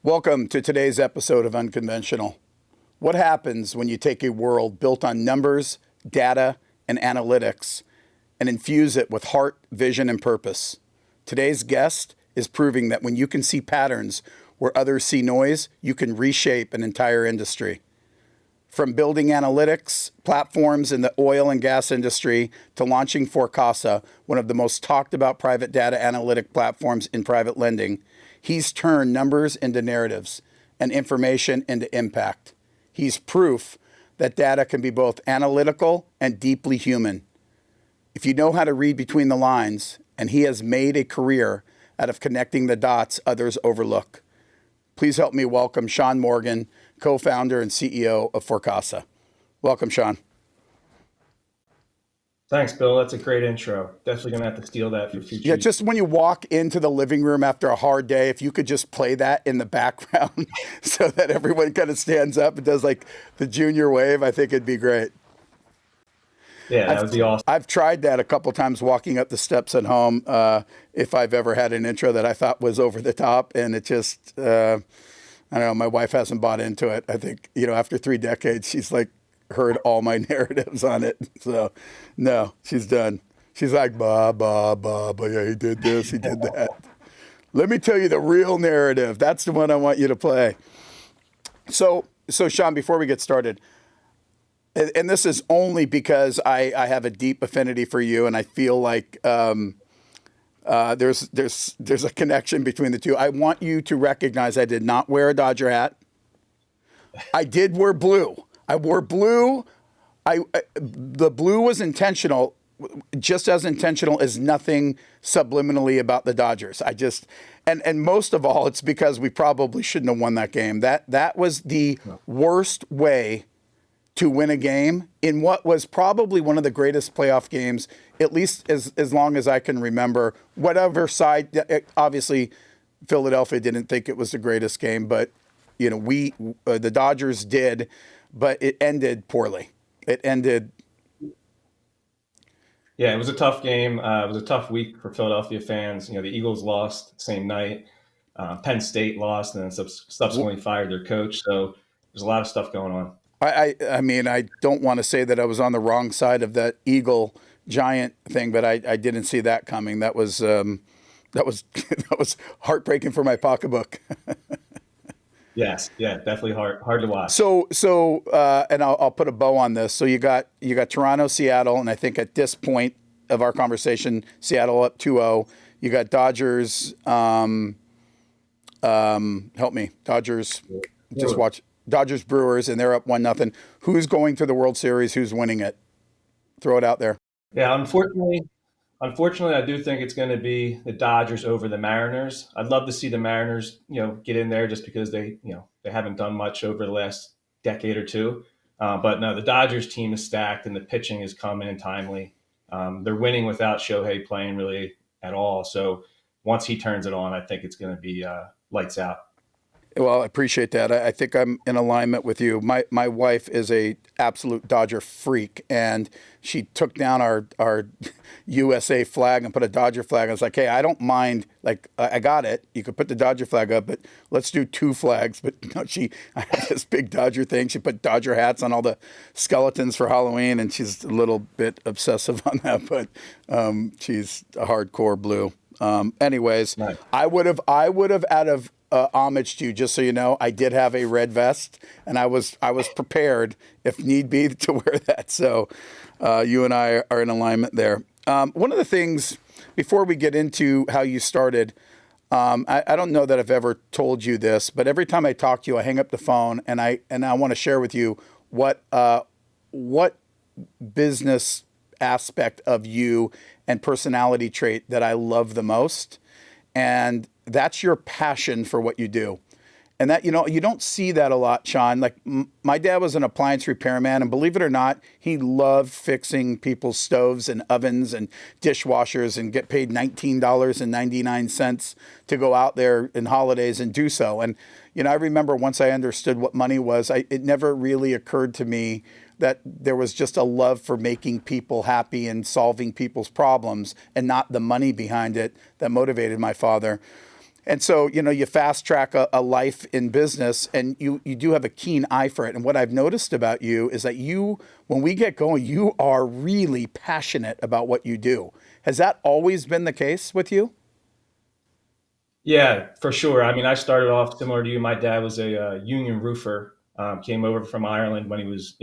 Welcome to today's episode of Unconventional. What happens when you take a world built on numbers, data, and analytics and infuse it with heart, vision, and purpose? Today's guest is proving that when you can see patterns where others see noise, you can reshape an entire industry. From building analytics platforms in the oil and gas industry to launching Forecasa, one of the most talked about private data analytic platforms in private lending, he's turned numbers into narratives and information into impact. He's proof that data can be both analytical and deeply human. If you know how to read between the lines, and he has made a career out of connecting the dots others overlook. Please help me welcome Sean Morgan, co-founder and CEO of Forecasa. Welcome, Sean. Thanks, Bill. That's a great intro. Definitely going to have to steal that for future. Yeah, just when you walk into the living room after a hard day, if you could just play that in the background so that everyone kind of stands up and does like the junior wave, I think it'd be great. Yeah, that would be awesome. I've tried that a couple times walking up the steps at home if I've ever had an intro that I thought was over the top, and it just, I don't know, my wife hasn't bought into it. I think, after 3 decades, she's like, heard all my narratives on it. So no, she's done. She's like, bah, yeah, he did this, he did that. Let me tell you the real narrative. That's the one I want you to play. So Sean, before we get started, and this is only because I have a deep affinity for you, and I feel like there's a connection between the two. I want you to recognize I did not wear a Dodger hat. I did wear blue. I wore blue. The blue was intentional, just as intentional as nothing subliminally about the Dodgers. And most of all, it's because we probably shouldn't have won that game. That was the worst way to win a game in what was probably one of the greatest playoff games, at least as long as I can remember. Whatever side, obviously, Philadelphia didn't think it was the greatest game, but the Dodgers did. But it ended poorly. It ended. Yeah, it was a tough game. It was a tough week for Philadelphia fans. The Eagles lost the same night. Penn State lost and then subsequently fired their coach. So there's a lot of stuff going on. I mean, I don't want to say that I was on the wrong side of that Eagle Giant thing, but I didn't see that coming. That was that was heartbreaking for my pocketbook. Yes, yeah, definitely hard to watch. So, and I'll put a bow on this. So you got Toronto, Seattle, and I think at this point of our conversation, Seattle up 2-0. You got Dodgers. Help me, Dodgers. Just watch Dodgers Brewers, and they're up 1-0. Who's going to the World Series? Who's winning it? Throw it out there. Yeah, Unfortunately, I do think it's going to be the Dodgers over the Mariners. I'd love to see the Mariners, get in there just because they haven't done much over the last decade or two. But no, the Dodgers team is stacked and the pitching is coming in timely. They're winning without Shohei playing really at all. So once he turns it on, I think it's going to be lights out. Well, I appreciate that. I think I'm in alignment with you. My wife is a absolute Dodger freak, and she took down our USA flag and put a Dodger flag. I was like, hey, I don't mind. Like, I got it. You could put the Dodger flag up, but let's do 2 flags. But no, I had this big Dodger thing. She put Dodger hats on all the skeletons for Halloween, and she's a little bit obsessive on that. But she's a hardcore blue. Anyways, nice. I would have out of homage to you, just so you know, I did have a red vest, and I was prepared if need be to wear that. So you and I are in alignment there. One of the things before we get into how you started, I don't know that I've ever told you this, but every time I talk to you, I hang up the phone and I want to share with you what business aspect of you and personality trait that I love the most. And that's your passion for what you do. And that, you don't see that a lot, Sean. Like my dad was an appliance repairman, and believe it or not, he loved fixing people's stoves and ovens and dishwashers and get paid $19.99 to go out there in holidays and do so. And, I remember once I understood what money was, it never really occurred to me that there was just a love for making people happy and solving people's problems and not the money behind it that motivated my father. And so, you fast track a life in business, and you do have a keen eye for it. And what I've noticed about you is that when we get going, you are really passionate about what you do. Has that always been the case with you? Yeah, for sure. I mean, I started off similar to you. My dad was a union roofer. Came over from Ireland when he was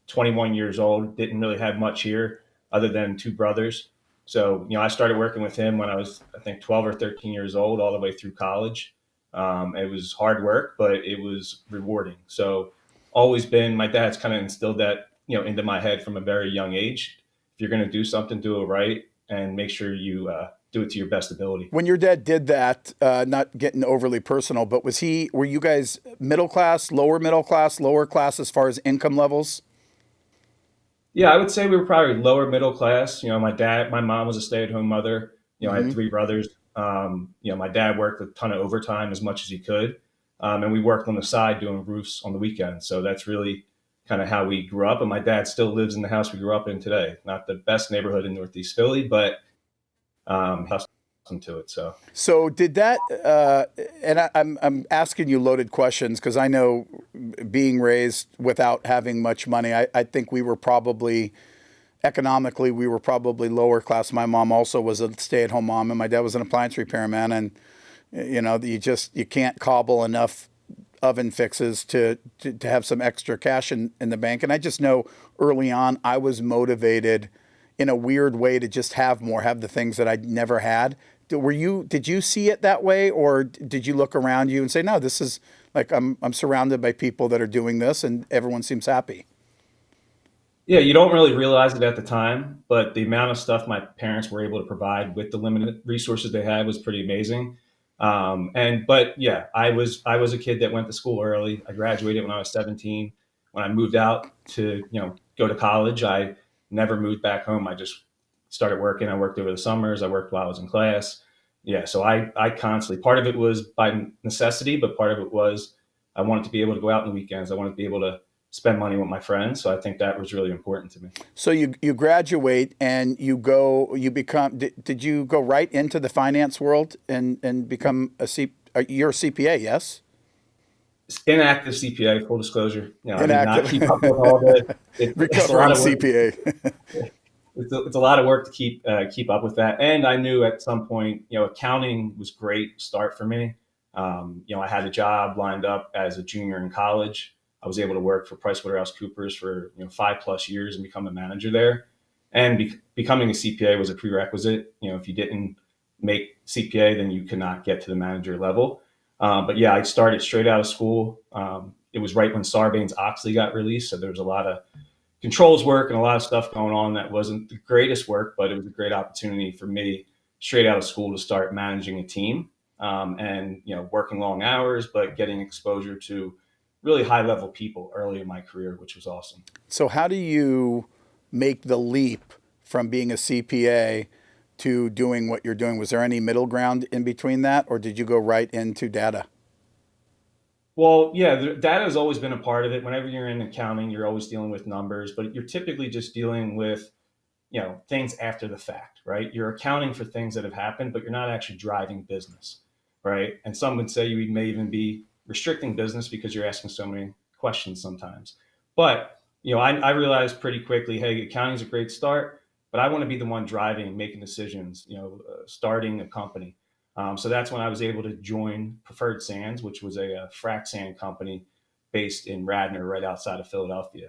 21 years old. Didn't really have much here other than two brothers. So I started working with him when I was, I think, 12 or 13 years old, all the way through college. It was hard work, but it was rewarding. So always been, my dad's kind of instilled that into my head from a very young age. If you're going to do something, do it right, and make sure you do it to your best ability. When your dad did that, not getting overly personal, but were you guys middle class, lower class as far as income levels? Yeah, I would say we were probably lower middle class. My mom was a stay-at-home mother. I had Hmm. three brothers. My dad worked a ton of overtime as much as he could, and we worked on the side doing roofs on the weekends. So that's really kind of how we grew up. And my dad still lives in the house we grew up in today. Not the best neighborhood in Northeast Philly, but accustomed to it. So So did that, and I'm asking you loaded questions because I know being raised without having much money, I think economically, we were probably lower class. My mom also was a stay-at-home mom, and my dad was an appliance repairman. And you can't cobble enough oven fixes to have some extra cash in the bank. And I just know early on I was motivated in a weird way to just have the things that I'd never had. Did you see it that way, or did you look around you and say, no, this is like I'm surrounded by people that are doing this and everyone seems happy? yeah, you don't really realize it at the time, but the amount of stuff my parents were able to provide with the limited resources they had was pretty amazing. But yeah, I was a kid that went to school early. I graduated when I was 17. When I moved out to go to college, I never moved back home. I just started working. I worked over the summers. I worked while I was in class. Yeah, so I constantly, part of it was by necessity, but part of it was I wanted to be able to go out on the weekends. I wanted to be able to spend money with my friends. So I think that was really important to me. So you graduate and you become did you go right into the finance world and become you're a CPA, yes? Inactive CPA, full disclosure. I did not Inactive. keep up with all the. It's a lot Recovering of work. CPA. It's a lot of work to keep up with that. And I knew at some point, accounting was great start for me. I had a job lined up as a junior in college. I was able to work for PricewaterhouseCoopers for 5+ years and become a manager there. And becoming a CPA was a prerequisite. If you didn't make CPA, then you could not get to the manager level. But yeah, I started straight out of school. It was right when Sarbanes Oxley got released, so there was a lot of controls work and a lot of stuff going on that wasn't the greatest work, but it was a great opportunity for me straight out of school to start managing a team, and working long hours, but getting exposure to really high level people early in my career, which was awesome. So how do you make the leap from being a CPA to doing what you're doing? Was there any middle ground in between that, or did you go right into data? Well, yeah, the data has always been a part of it. Whenever you're in accounting, you're always dealing with numbers, but you're typically just dealing with things after the fact, right? You're accounting for things that have happened, but you're not actually driving business, right? And some would say you may even be restricting business because you're asking so many questions sometimes. But I realized pretty quickly, hey, accounting is a great start, but I want to be the one driving, making decisions, starting a company. So that's when I was able to join Preferred Sands, which was a frac sand company based in Radnor, right outside of Philadelphia.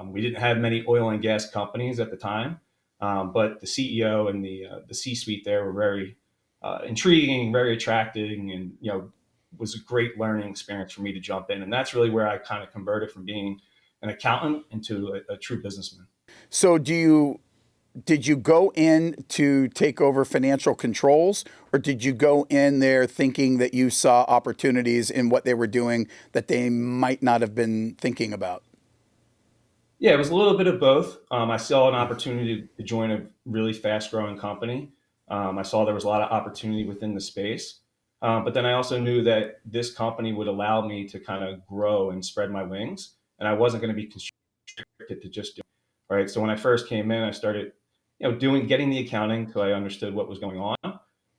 We didn't have many oil and gas companies at the time, but the CEO and the C-suite there were very intriguing, very attracting, and was a great learning experience for me to jump in. And that's really where I kind of converted from being an accountant into a true businessman. So did you go in to take over financial controls, or did you go in there thinking that you saw opportunities in what they were doing that they might not have been thinking about? Yeah, it was a little bit of both. I saw an opportunity to join a really fast growing company. I saw there was a lot of opportunity within the space. But then I also knew that this company would allow me to kind of grow and spread my wings. And I wasn't going to be constricted to just doing it. Right. So when I first came in, I started, getting the accounting so I understood what was going on.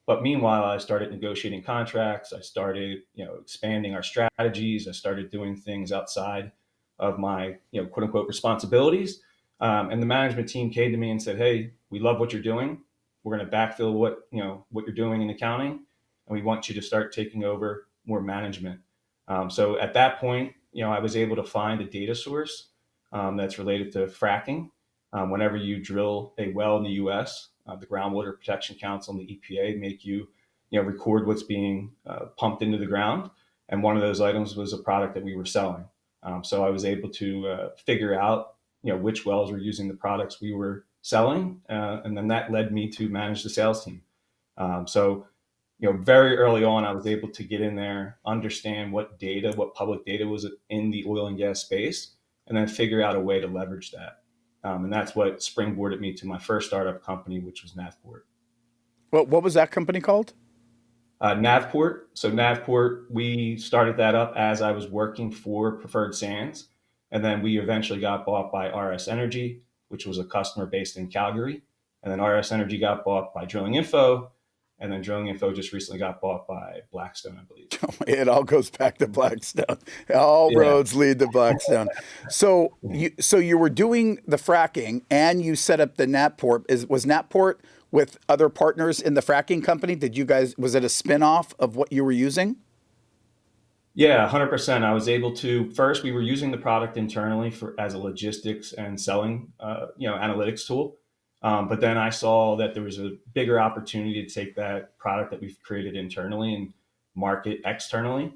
But meanwhile, I started negotiating contracts. I started, expanding our strategies. I started doing things outside of my, quote unquote responsibilities. And the management team came to me and said, "Hey, we love what you're doing. We're going to backfill what you're doing in accounting, and we want you to start taking over more management." So at that point, I was able to find a data source that's related to fracking. Whenever you drill a well in the U.S., the Groundwater Protection Council and the EPA make you, record what's being pumped into the ground. And one of those items was a product that we were selling. So I was able to figure out, which wells were using the products we were selling, and then that led me to manage the sales team. So very early on, I was able to get in there, understand what public data was in the oil and gas space, and then figure out a way to leverage that. And that's what springboarded me to my first startup company, which was Navport. What was that company called? Navport. So Navport, we started that up as I was working for Preferred Sands, and then we eventually got bought by RS Energy, which was a customer based in Calgary, and then RS Energy got bought by Drilling Info, and then Drilling Info just recently got bought by Blackstone, I believe. It all goes back to Blackstone. All Yeah. roads lead to Blackstone. So you were doing the fracking and you set up the Natport. Was Natport with other partners in the fracking company? Was it a spinoff of what you were using? Yeah, 100%. I was able to first. We were using the product internally for as a logistics and selling, analytics tool. But then I saw that there was a bigger opportunity to take that product that we've created internally and market externally.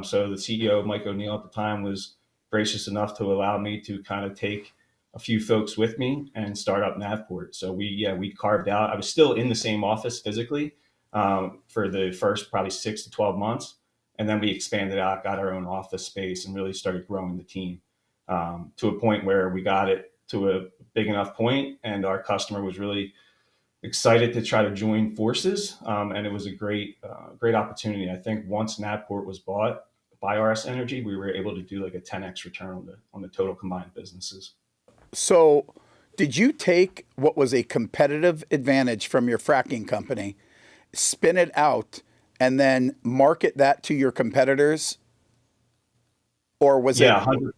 So the CEO, Mike O'Neill, at the time was gracious enough to allow me to kind of take a few folks with me and start up Navport. So we carved out. I was still in the same office physically for the first probably 6 to 12 months, and then we expanded out, got our own office space, and really started growing the team to a point where we got it to a big enough point, and our customer was really excited to try to join forces. And it was a great opportunity. I think once Navport was bought by RS Energy, we were able to do like a 10x return on the total combined businesses. So, did you take what was a competitive advantage from your fracking company, spin it out, and then market that to your competitors? Or was Yeah, it,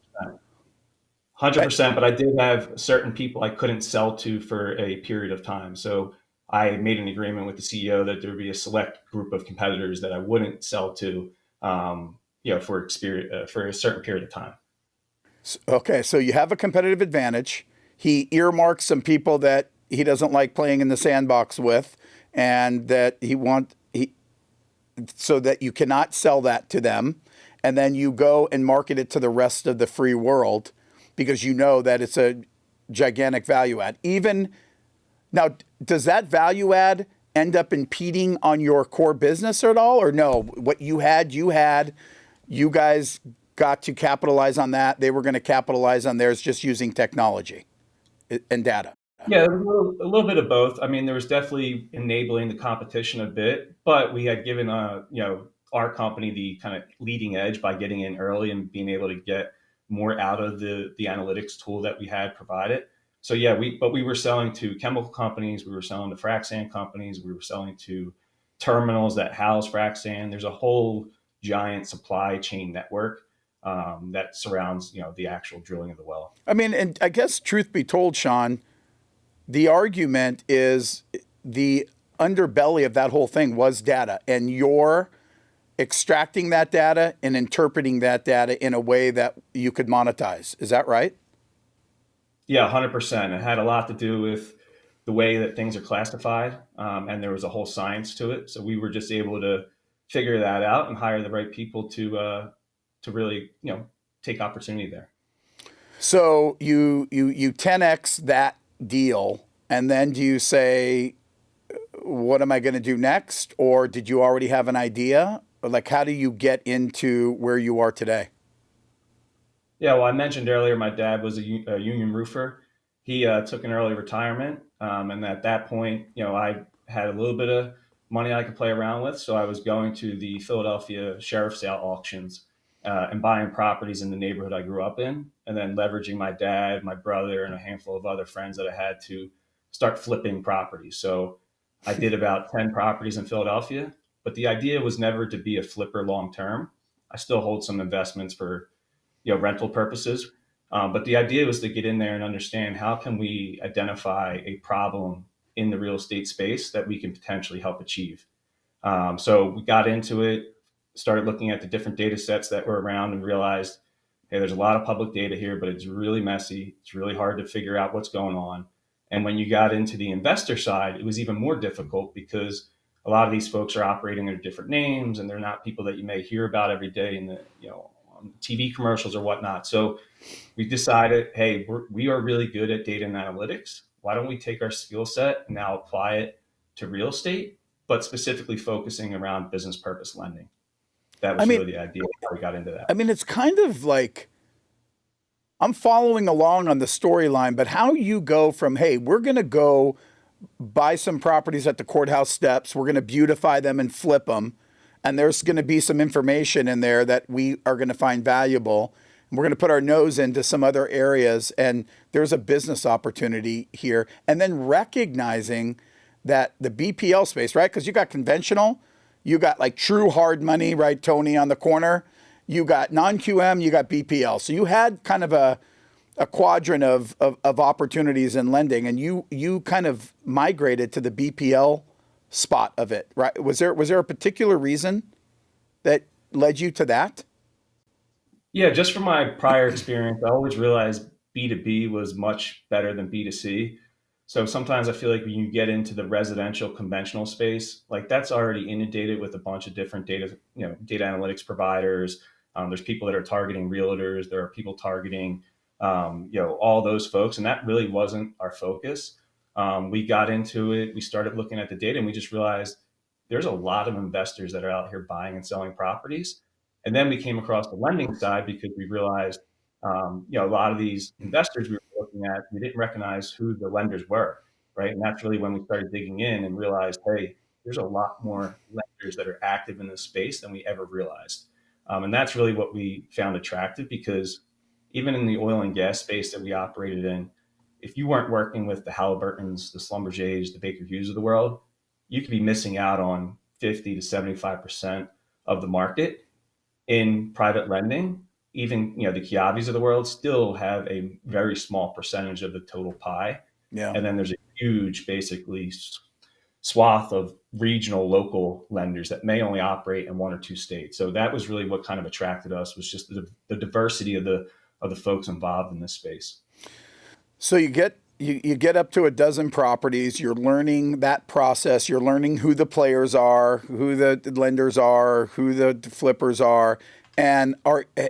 100%. But I did have certain people I couldn't sell to for a period of time. So I made an agreement with the CEO that there would be a select group of competitors that I wouldn't sell to, for experience for a certain period of time. okay, so you have a competitive advantage. He earmarks some people that he doesn't like playing in the sandbox with, and that so that you cannot sell that to them. And then you go and market it to the rest of the free world because you know that it's a gigantic value add. Even now, does that value add end up impeding on your core business at all? Or no, what you guys got to capitalize on that. They were going to capitalize on theirs just using technology and data. Yeah, a little bit of both. I mean, there was definitely enabling the competition a bit, but we had given our company the kind of leading edge by getting in early and being able to get more out of the analytics tool that we had provided. So yeah, we were selling to chemical companies, we were selling to frac sand companies, we were selling to terminals that house frac sand. There's a whole giant supply chain network that surrounds the actual drilling of the well. I mean, and I guess truth be told, Sean, the argument is the underbelly of that whole thing was data, and you're extracting that data and interpreting that data in a way that you could monetize. Is that right? Yeah, 100%. It had a lot to do with the way that things are classified, and there was a whole science to it. So we were just able to figure that out and hire the right people to really take opportunity there. So you 10x that deal, and then do you say, what am I going to do next? Or did you already have an idea? Or like, how do you get into where you are today? Yeah, well, I mentioned earlier my dad was a union roofer. He took an early retirement, and at that point, I had a little bit of money I could play around with. So I was going to the Philadelphia sheriff sale auctions and buying properties in the neighborhood I grew up in, and then leveraging my dad, my brother, and a handful of other friends that I had to start flipping properties. So I did about 10 properties in Philadelphia, but the idea was never to be a flipper long term. I still hold some investments for rental purposes, but the idea was to get in there and understand how can we identify a problem in the real estate space that we can potentially help achieve. So we got into it, started looking at the different data sets that were around, and realized, hey, there's a lot of public data here, but it's really messy. It's really hard to figure out what's going on. And when you got into the investor side, it was even more difficult because a lot of these folks are operating under different names, and they're not people that you may hear about every day in the on TV commercials or whatnot. So we decided, hey, we are really good at data and analytics. Why don't we take our skill set and now apply it to real estate, but specifically focusing around business purpose lending? That I was mean, really the idea of how we got into I that. mean, it's kind of like I'm following along on the storyline, but how you go from, hey, we're going to go buy some properties at the courthouse steps, we're going to beautify them and flip them, and there's going to be some information in there that we are going to find valuable. And we're going to put our nose into some other areas, and there's a business opportunity here. And then recognizing that the BPL space, right? Because you got conventional, you got like true hard money, right, Tony, on the corner. You got non-QM, you got BPL. So you had kind of a quadrant of opportunities in lending, and you kind of migrated to the BPL spot of it, right? Was there a particular reason that led you to that? Yeah, just from my prior experience, I always realized B2B was much better than B2C. So sometimes I feel like when you get into the residential conventional space, like that's already inundated with a bunch of different data analytics providers. There's people that are targeting realtors. There are people targeting, all those folks, and that really wasn't our focus. We got into it. We started looking at the data, and we just realized there's a lot of investors that are out here buying and selling properties. And then we came across the lending side because we realized, a lot of these investors we were looking at, we didn't recognize who the lenders were, right? And that's really when we started digging in and realized, hey, there's a lot more lenders that are active in this space than we ever realized. And that's really what we found attractive because even in the oil and gas space that we operated in, if you weren't working with the Halliburtons, the Schlumbergers, the Baker Hughes of the world, you could be missing out on 50 to 75% of the market in private lending. Even the Kiavis of the world still have a very small percentage of the total pie, Yeah. and then there's a huge, basically, swath of regional, local lenders that may only operate in one or two states. So that was really what kind of attracted us was just the diversity of the folks involved in this space. So you get up to a dozen properties. You're learning that process. You're learning who the players are, who the lenders are, who the flippers are, and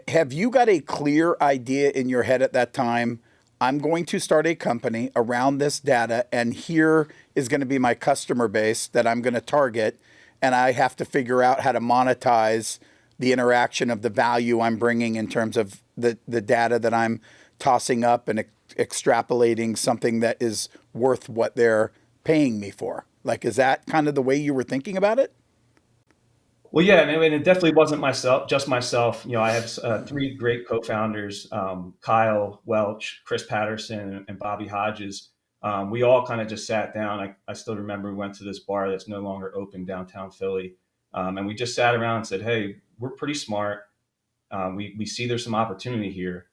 have you got a clear idea in your head at that time? I'm going to start a company around this data, and here is going to be my customer base that I'm going to target, and I have to figure out how to monetize the interaction of the value I'm bringing in terms of the data that I'm tossing up and extrapolating something that is worth what they're paying me for. Like, is that kind of the way you were thinking about it? Well, yeah, and I mean, it definitely wasn't just myself. I have three great co-founders: Kyle Welch, Chris Patterson, and Bobby Hodges. We all kind of just sat down. I still remember we went to this bar that's no longer open downtown Philly, and we just sat around and said, "Hey, we're pretty smart. We see there's some opportunity here.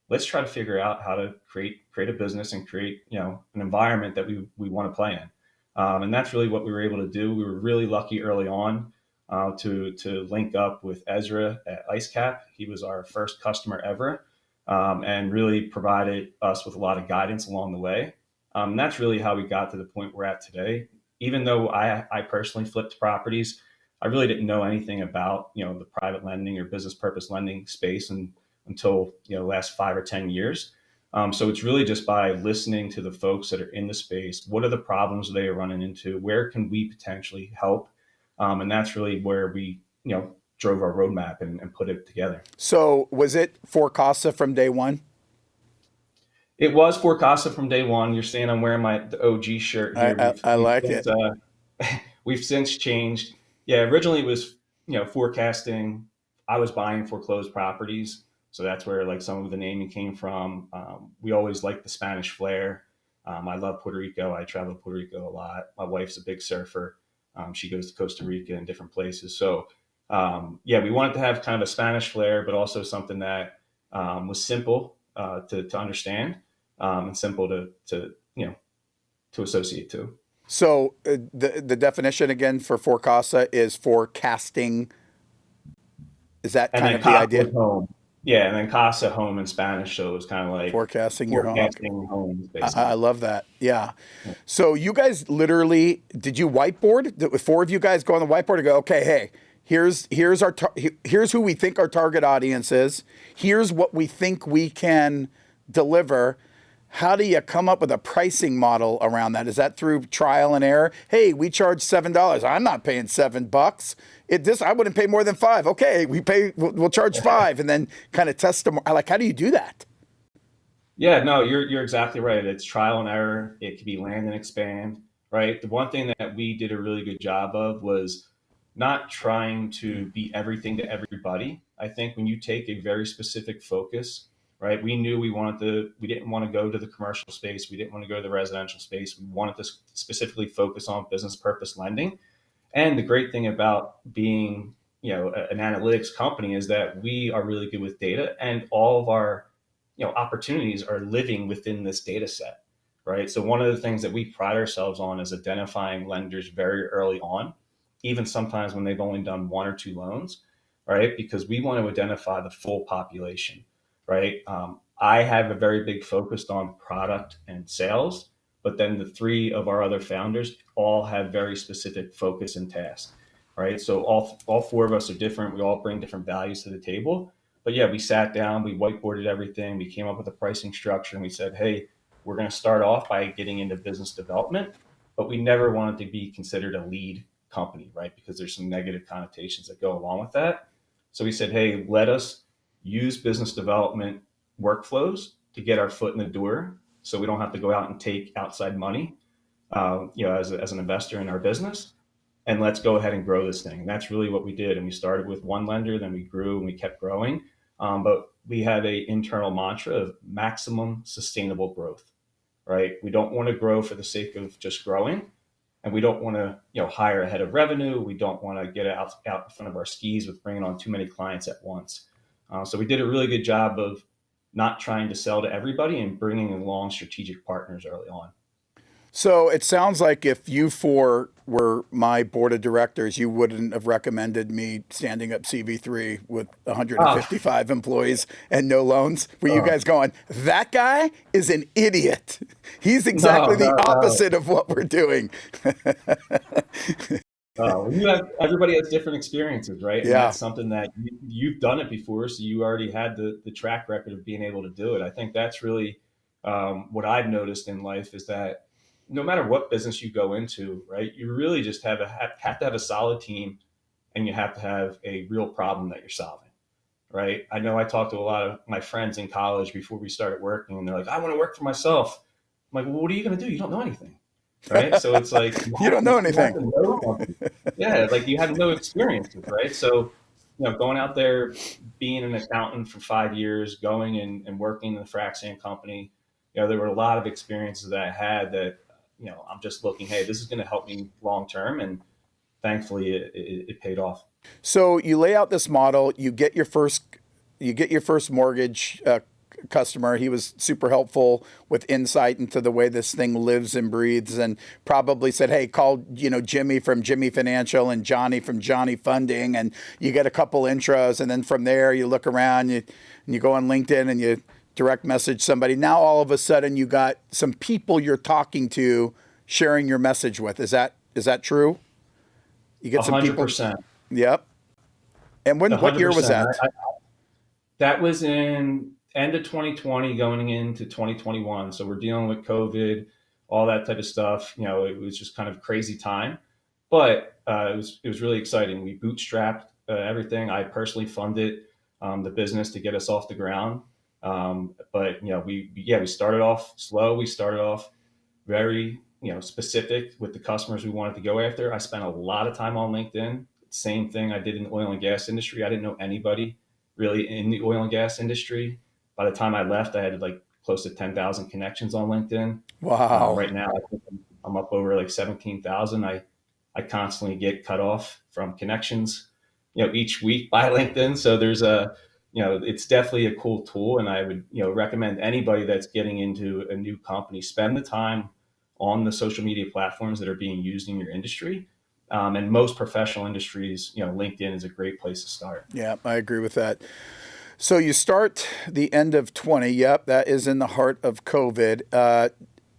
Let's try to figure out how to create a business and create an environment that we want to play in." And that's really what we were able to do. We were really lucky early on to link up with Ezra at IceCap. He was our first customer ever, and really provided us with a lot of guidance along the way. And that's really how we got to the point we're at today. Even though I personally flipped properties, I really didn't know anything about the private lending or business purpose lending space until the last 5 or 10 years. So it's really just by listening to the folks that are in the space. What are the problems they are running into? Where can we potentially help? And that's really where we drove our roadmap and put it together. So was it Forecasa from day one? It was Forecasa from day one. You're seeing I'm wearing the OG shirt I, here. I, I We've like since it. we've since changed. Yeah, originally it was forecasting. I was buying foreclosed properties, so that's where like some of the naming came from. We always liked the Spanish flair. I love Puerto Rico. I travel to Puerto Rico a lot. My wife's a big surfer. She goes to Costa Rica and different places. So yeah, we wanted to have kind of a Spanish flair, but also something that was simple to understand and simple to to associate to. So the definition again for Forecasa is forecasting. Is that And kind then of the casa idea? is home. Yeah, and then casa home in Spanish, so it was kind of like Forecasting your home. Okay. forecasting homes, I basically. love that. Yeah. So you guys literally did you whiteboard? The four of you guys go on the whiteboard and go, okay, hey, here's who we think our target audience is. Here's what we think we can deliver. How do you come up with a pricing model around that? Is that through trial and error? Hey, we charge $7. I'm not paying $7. I wouldn't pay more than $5. Okay, we'll charge $5, and then kind of test them. Like, how do you do that? Yeah, no, you're exactly right. It's trial and error. It could be land and expand, right? The one thing that we did a really good job of was not trying to be everything to everybody. I think when you take a very specific focus, right? We knew we didn't want to go to the commercial space. We didn't want to go to the residential space. We wanted to specifically focus on business purpose lending. And the great thing about being, an analytics company is that we are really good with data, and all of our, opportunities are living within this data set, right? So one of the things that we pride ourselves on is identifying lenders very early on, even sometimes when they've only done one or two loans, right? Because we want to identify the full population, right? I have a very big focus on product and sales, but then the three of our other founders all have very specific focus and task, right? So all four of us are different. We all bring different values to the table. But yeah, we sat down, we whiteboarded everything, we came up with a pricing structure, and we said, hey, we're going to start off by getting into business development, but we never wanted to be considered a lead company, right? Because there's some negative connotations that go along with that. So we said, hey, let us use business development workflows to get our foot in the door so we don't have to go out and take outside money, as an investor in our business. And let's go ahead and grow this thing. And that's really what we did. And we started with one lender, then we grew and we kept growing. But we had a internal mantra of maximum sustainable growth, right? We don't want to grow for the sake of just growing, and we don't want to hire ahead of revenue. We don't want to get out in front of our skis with bringing on too many clients at once. So we did a really good job of not trying to sell to everybody and bringing along strategic partners early on. So it sounds like if you four were my board of directors, you wouldn't have recommended me standing up CV3 with Oh, 155 employees and no loans. Were you oh, guys going, that guy is an idiot? He's exactly no, the no, no. opposite of what we're doing. You have everybody has different experiences, right? And Yeah. that's something that you've done it before, so you already had the track record of being able to do it. I think that's really what I've noticed in life is that no matter what business you go into, right, you really just have to have a solid team, and you have to have a real problem that you're solving, right? I know I talked to a lot of my friends in college before we started working, and they're like, "I want to work for myself." I'm like, "Well, what are you going to do? You don't know anything." Right? So it's like You don't know you have anything. to know something. Yeah, like you have no experiences, right? So, going out there, being an accountant for 5 years, going and working in the frac sand company, there were a lot of experiences that I had that, I'm just looking, hey, this is going to help me long term, and thankfully it paid off. So you lay out this model, you get your first mortgage customer. He was super helpful with insight into the way this thing lives and breathes, and probably said, "Hey, call Jimmy from Jimmy Financial and Johnny from Johnny Funding," and you get a couple intros, and then from there you look around, and you go on LinkedIn and you direct message somebody. Now all of a sudden you got some people you're talking to, sharing your message with. Is that true? You get A some hundred people. percent, Yep. And a what hundred year was percent. that? That was in end of 2020, going into 2021. So we're dealing with COVID, all that type of stuff. It was just kind of crazy time, but it was really exciting. We bootstrapped everything. I personally funded the business to get us off the ground. But we started off slow. We started off very specific with the customers we wanted to go after. I spent a lot of time on LinkedIn. Same thing I did in the oil and gas industry. I didn't know anybody really in the oil and gas industry. By the time I left, I had like close to 10,000 connections on LinkedIn. Wow. Right now, I think I'm up over like 17,000. I constantly get cut off from connections, each week by LinkedIn. So there's it's definitely a cool tool, and I would, recommend anybody that's getting into a new company, spend the time on the social media platforms that are being used in your industry. And most professional industries, LinkedIn is a great place to start. Yeah, I agree with that. So you start the end of 20. Yep, that is in the heart of COVID.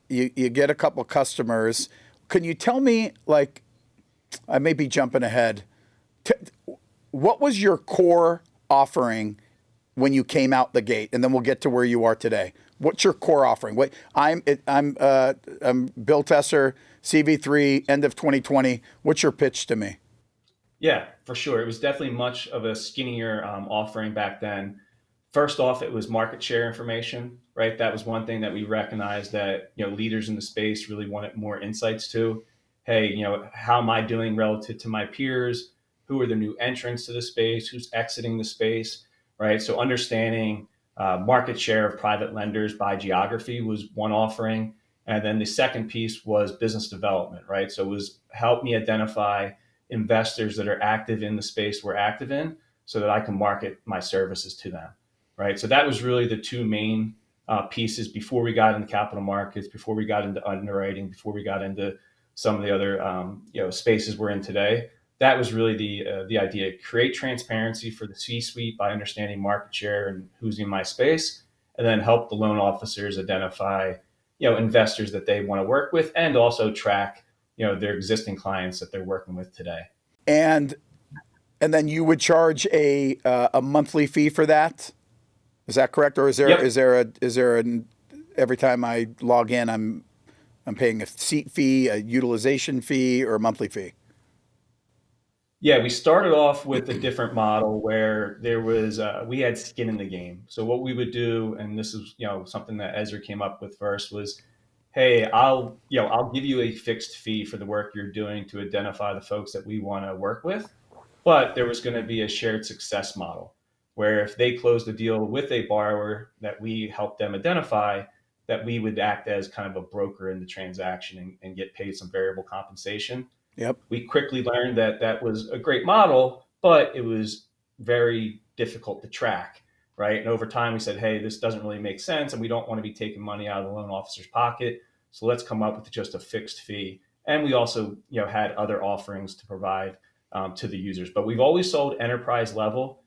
You get a couple customers. Can you tell me, like, I may be jumping ahead. T- what was your core offering when you came out the gate, and then we'll get to where you are today. What's your core offering? I'm Bill Tessar, CV3, end of 2020. What's your pitch to me? Yeah, for sure. It was definitely much of a skinnier offering back then. First off, it was market share information, right? That was one thing that we recognized that leaders in the space really wanted more insights to. Hey, how am I doing relative to my peers? Who are the new entrants to the space? Who's exiting the space, right? So understanding market share of private lenders by geography was one offering, and then the second piece was business development, right? So it was help me identify investors that are active in the space we're active in, so that I can market my services to them, right? So that was really the two main pieces before we got into capital markets, before we got into underwriting, before we got into some of the other spaces we're in today. That was really the idea: create transparency for the C-suite by understanding market share and who's in my space, and then help the loan officers identify investors that they want to work with, and also track their existing clients that they're working with today. And and then you would charge a monthly fee for that. Is that correct, or Yep. is there an every time I log in, I'm paying a seat fee, a utilization fee, or a monthly fee? Yeah, we started off with a different model where there was we had skin in the game. So what we would do, and this is something that Ezra came up with first, was, hey, I'll give you a fixed fee for the work you're doing to identify the folks that we want to work with, but there was going to be a shared success model where if they closed a deal with a borrower that we helped them identify, that we would act as kind of a broker in the transaction and get paid some variable compensation. Yep. We quickly learned that that was a great model, but it was very difficult to track, right? And over time, we said, hey, this doesn't really make sense, and we don't want to be taking money out of the loan officer's pocket. So let's come up with just a fixed fee. And we also, had other offerings to provide to the users. But we've always sold enterprise level.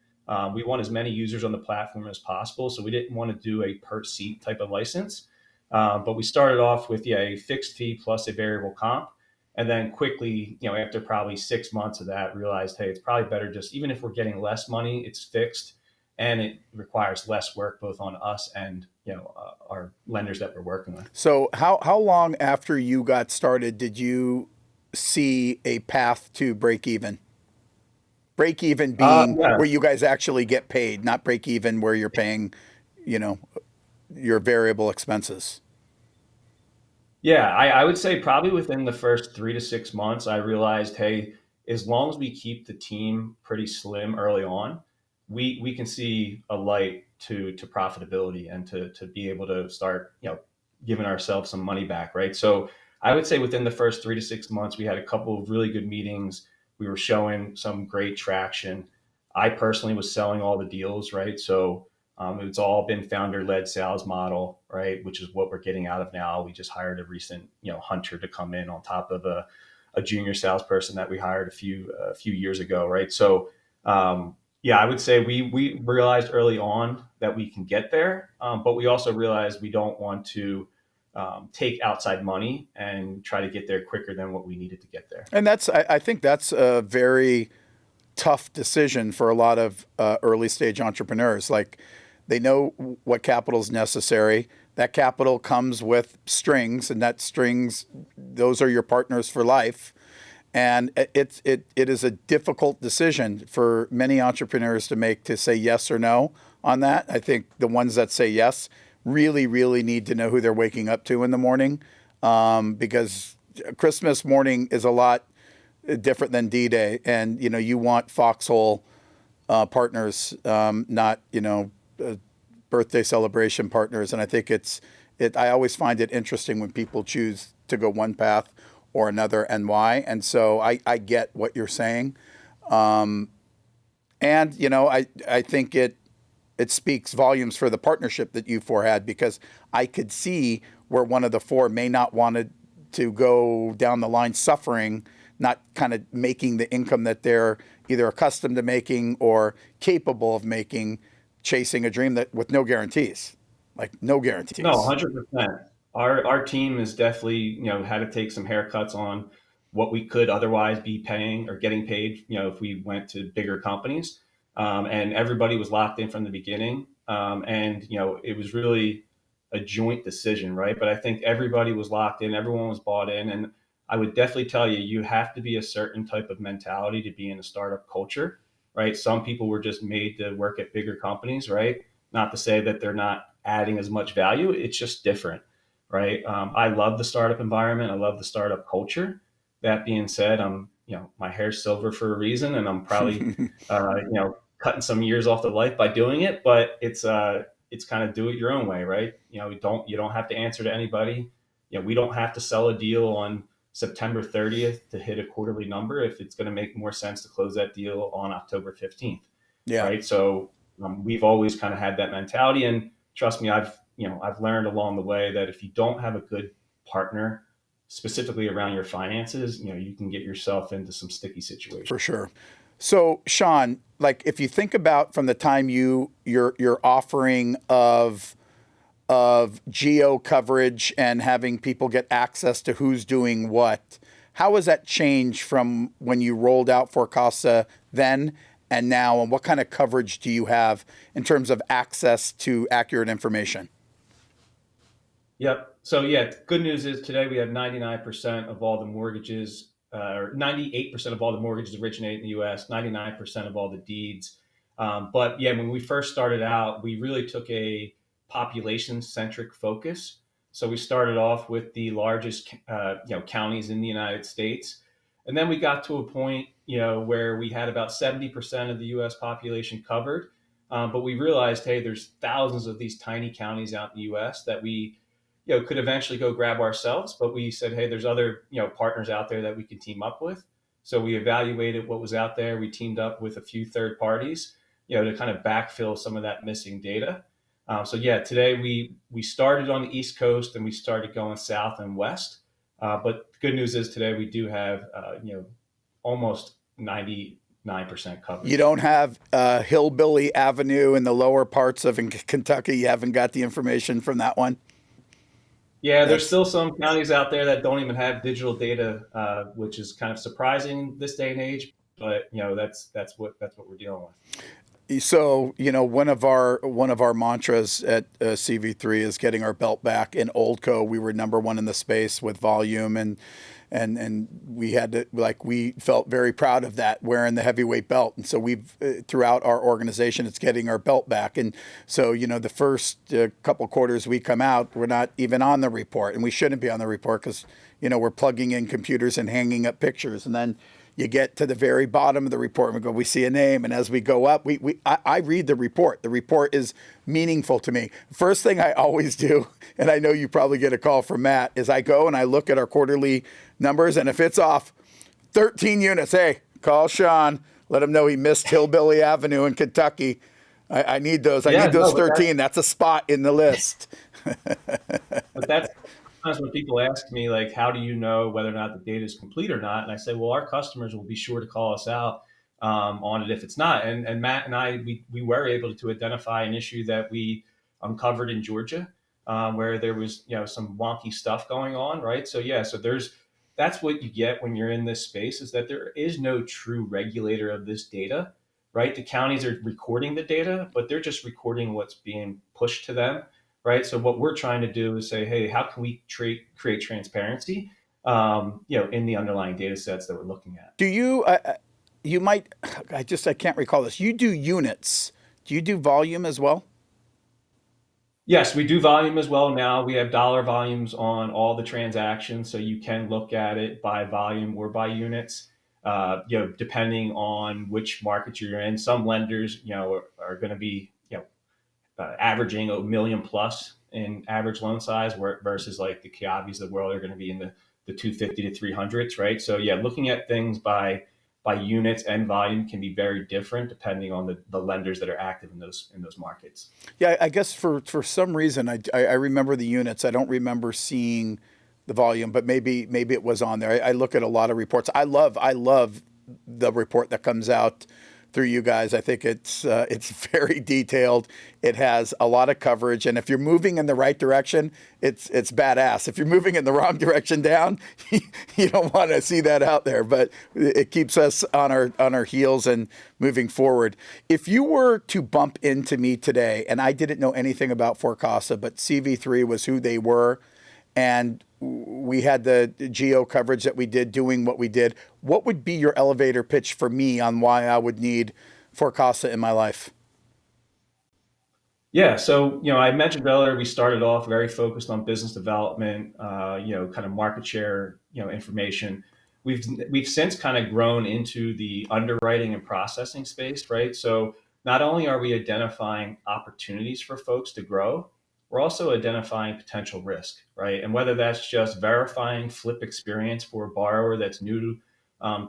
We want as many users on the platform as possible, so we didn't want to do a per seat type of license. But we started off with a fixed fee plus a variable comp, and then quickly, after probably 6 months of that, realized, hey, it's probably better just, even if we're getting less money, it's fixed, and it requires less work both on us and our lenders that we're working with. So how long after you got started did you see a path to break even? Break even being Yeah, where you guys actually get paid, not break even where you're paying, you know, your variable expenses. yeah, I would say probably within the first 3 to 6 months, I realized, hey, as long as we keep the team pretty slim early on, we can see a light to profitability and to be able to start, giving ourselves some money back, right? So I would say within the first 3 to 6 months, we had a couple of really good meetings. We were showing some great traction. I personally was selling all the deals, right? So it's all been founder-led sales model, right? Which is what we're getting out of now. We just hired a recent, hunter to come in on top of a junior salesperson that we hired a few years ago, right? So, yeah, I would say we realized early on that we can get there, but we also realized we don't want to take outside money and try to get there quicker than what we needed to get there. And I think that's a very tough decision for a lot of early stage entrepreneurs. Like they know what capital is necessary. That capital comes with strings, and that strings, those are your partners for life. And it is a difficult decision for many entrepreneurs to make, to say yes or no on that. I think the ones that say yes really, really need to know who they're waking up to in the morning, because Christmas morning is a lot different than D-Day, and you want foxhole partners, not birthday celebration partners, and I think I always find it interesting when people choose to go one path or another and why. And so I get what you're saying. And I think it speaks volumes for the partnership that you four had, because I could see where one of the four may not want to go down the line suffering, not kind of making the income that they're either accustomed to making or capable of making, chasing a dream that with no guarantees, like no No, guarantees. 100%. Our team has definitely, had to take some haircuts on what we could otherwise be paying or getting paid, if we went to bigger companies. And everybody was locked in from the beginning. And, it was really a joint decision, right? But I think everybody was locked in, everyone was bought in. And I would definitely tell you, you have to be a certain type of mentality to be in a startup culture, right? Some people were just made to work at bigger companies, right? Not to say that they're not adding as much value. It's just different, right? I love the startup environment. I love the startup culture. That being said, my hair's silver for a reason, and I'm probably, cutting some years off the life by doing it. But it's kind of do it your own way, right? You don't have to answer to anybody. We don't have to sell a deal on September 30th to hit a quarterly number if it's going to make more sense to close that deal on October 15th, Yeah, right? So we've always kind of had that mentality, and trust me, I've learned along the way that if you don't have a good partner, specifically around your finances, you can get yourself into some sticky situations. for sure. So, Sean, like if you think about from the time your offering of geo coverage and having people get access to who's doing what, how has that changed from when you rolled out Forecasa then and now, and what kind of coverage do you have in terms of access to accurate information? Yep. So yeah, good news is today we have 99% of all the mortgages, or 98% of all the mortgages originate in the U.S., 99% of all the deeds. But yeah, when we first started out, we really took a population centric focus. So we started off with the largest, counties in the United States, and then we got to a point, where we had about 70% of the U.S. population covered. But we realized, hey, there's thousands of these tiny counties out in the U.S. that we could eventually go grab ourselves. But we said, hey, there's other, partners out there that we can team up with. So we evaluated what was out there. We teamed up with a few third parties, to kind of backfill some of that missing data. So yeah, today we started on the East Coast and we started going south and west. But the good news is today we do have, almost 99% You coverage. don't have Hillbilly Avenue in the lower parts of Kentucky. You haven't got the information from that one. Yeah, there's That's still some counties out there that don't even have digital data, which is kind of surprising this day and age. But that's what we're dealing with. so. One of our mantras at CV3 is getting our belt back. In Oldco, we were number one in the space with volume, and we had to, like, we felt very proud of that, wearing the heavyweight belt. And so we've throughout our organization, it's getting our belt back. And so the first couple quarters we come out, we're not even on the report, and we shouldn't be on the report because we're plugging in computers and hanging up pictures. And then you get to the very bottom of the report and we see a name, and as we go up, I read the report. The report is meaningful to me. First thing I always do, and I know you probably get a call from Matt, is I go and I look at our quarterly numbers, and if it's off 13 units, hey, call Sean, let him know he missed Hillbilly Avenue in Kentucky. I need those. I Yeah, need those no, but 13. That's a spot in the list. that's sometimes when people ask me, like, how do you know whether or not the data is complete or not? And I say, well, our customers will be sure to call us out, on it if it's not. And Matt and I, we were able to identify an issue that we uncovered in Georgia, where there was some wonky stuff going on, right? So yeah, so that's what you get when you're in this space, is that there is no true regulator of this data, right? The counties are recording the data, but they're just recording what's being pushed to them, right? So what we're trying to do is say, hey, how can we create transparency, in the underlying data sets that we're looking at? Do you? You might. I can't recall this. You do units. Do you do volume as well? Yes, we do volume as well now. We have dollar volumes on all the transactions, so you can look at it by volume or by units. Depending on which market you're in. Some lenders, are going to be, averaging a million plus in average loan size, versus like the Kiavis of the world are going to be in the 250 to 300s, right? So yeah, looking at things by units and volume can be very different depending on the lenders that are active in those markets. Yeah, I guess for some reason I remember the units. I don't remember seeing the volume, but maybe it was on there. I look at a lot of reports. I love the report that comes out through you guys. I think it's very detailed. It has a lot of coverage, and if you're moving in the right direction, it's badass. If you're moving in the wrong direction down, you don't want to see that out there. But it keeps us on our heels and moving forward. If you were to bump into me today, and I didn't know anything about Forecasa, but CV3 was who they were, and we had the geo coverage that we did doing what we did, what would be your elevator pitch for me on why I would need Forecasa in my life? Yeah, so I mentioned earlier we started off very focused on business development, kind of market share, information. We've since kind of grown into the underwriting and processing space, right? So not only are we identifying opportunities for folks to grow, we're also identifying potential risk, right? And whether that's just verifying flip experience for a borrower that's new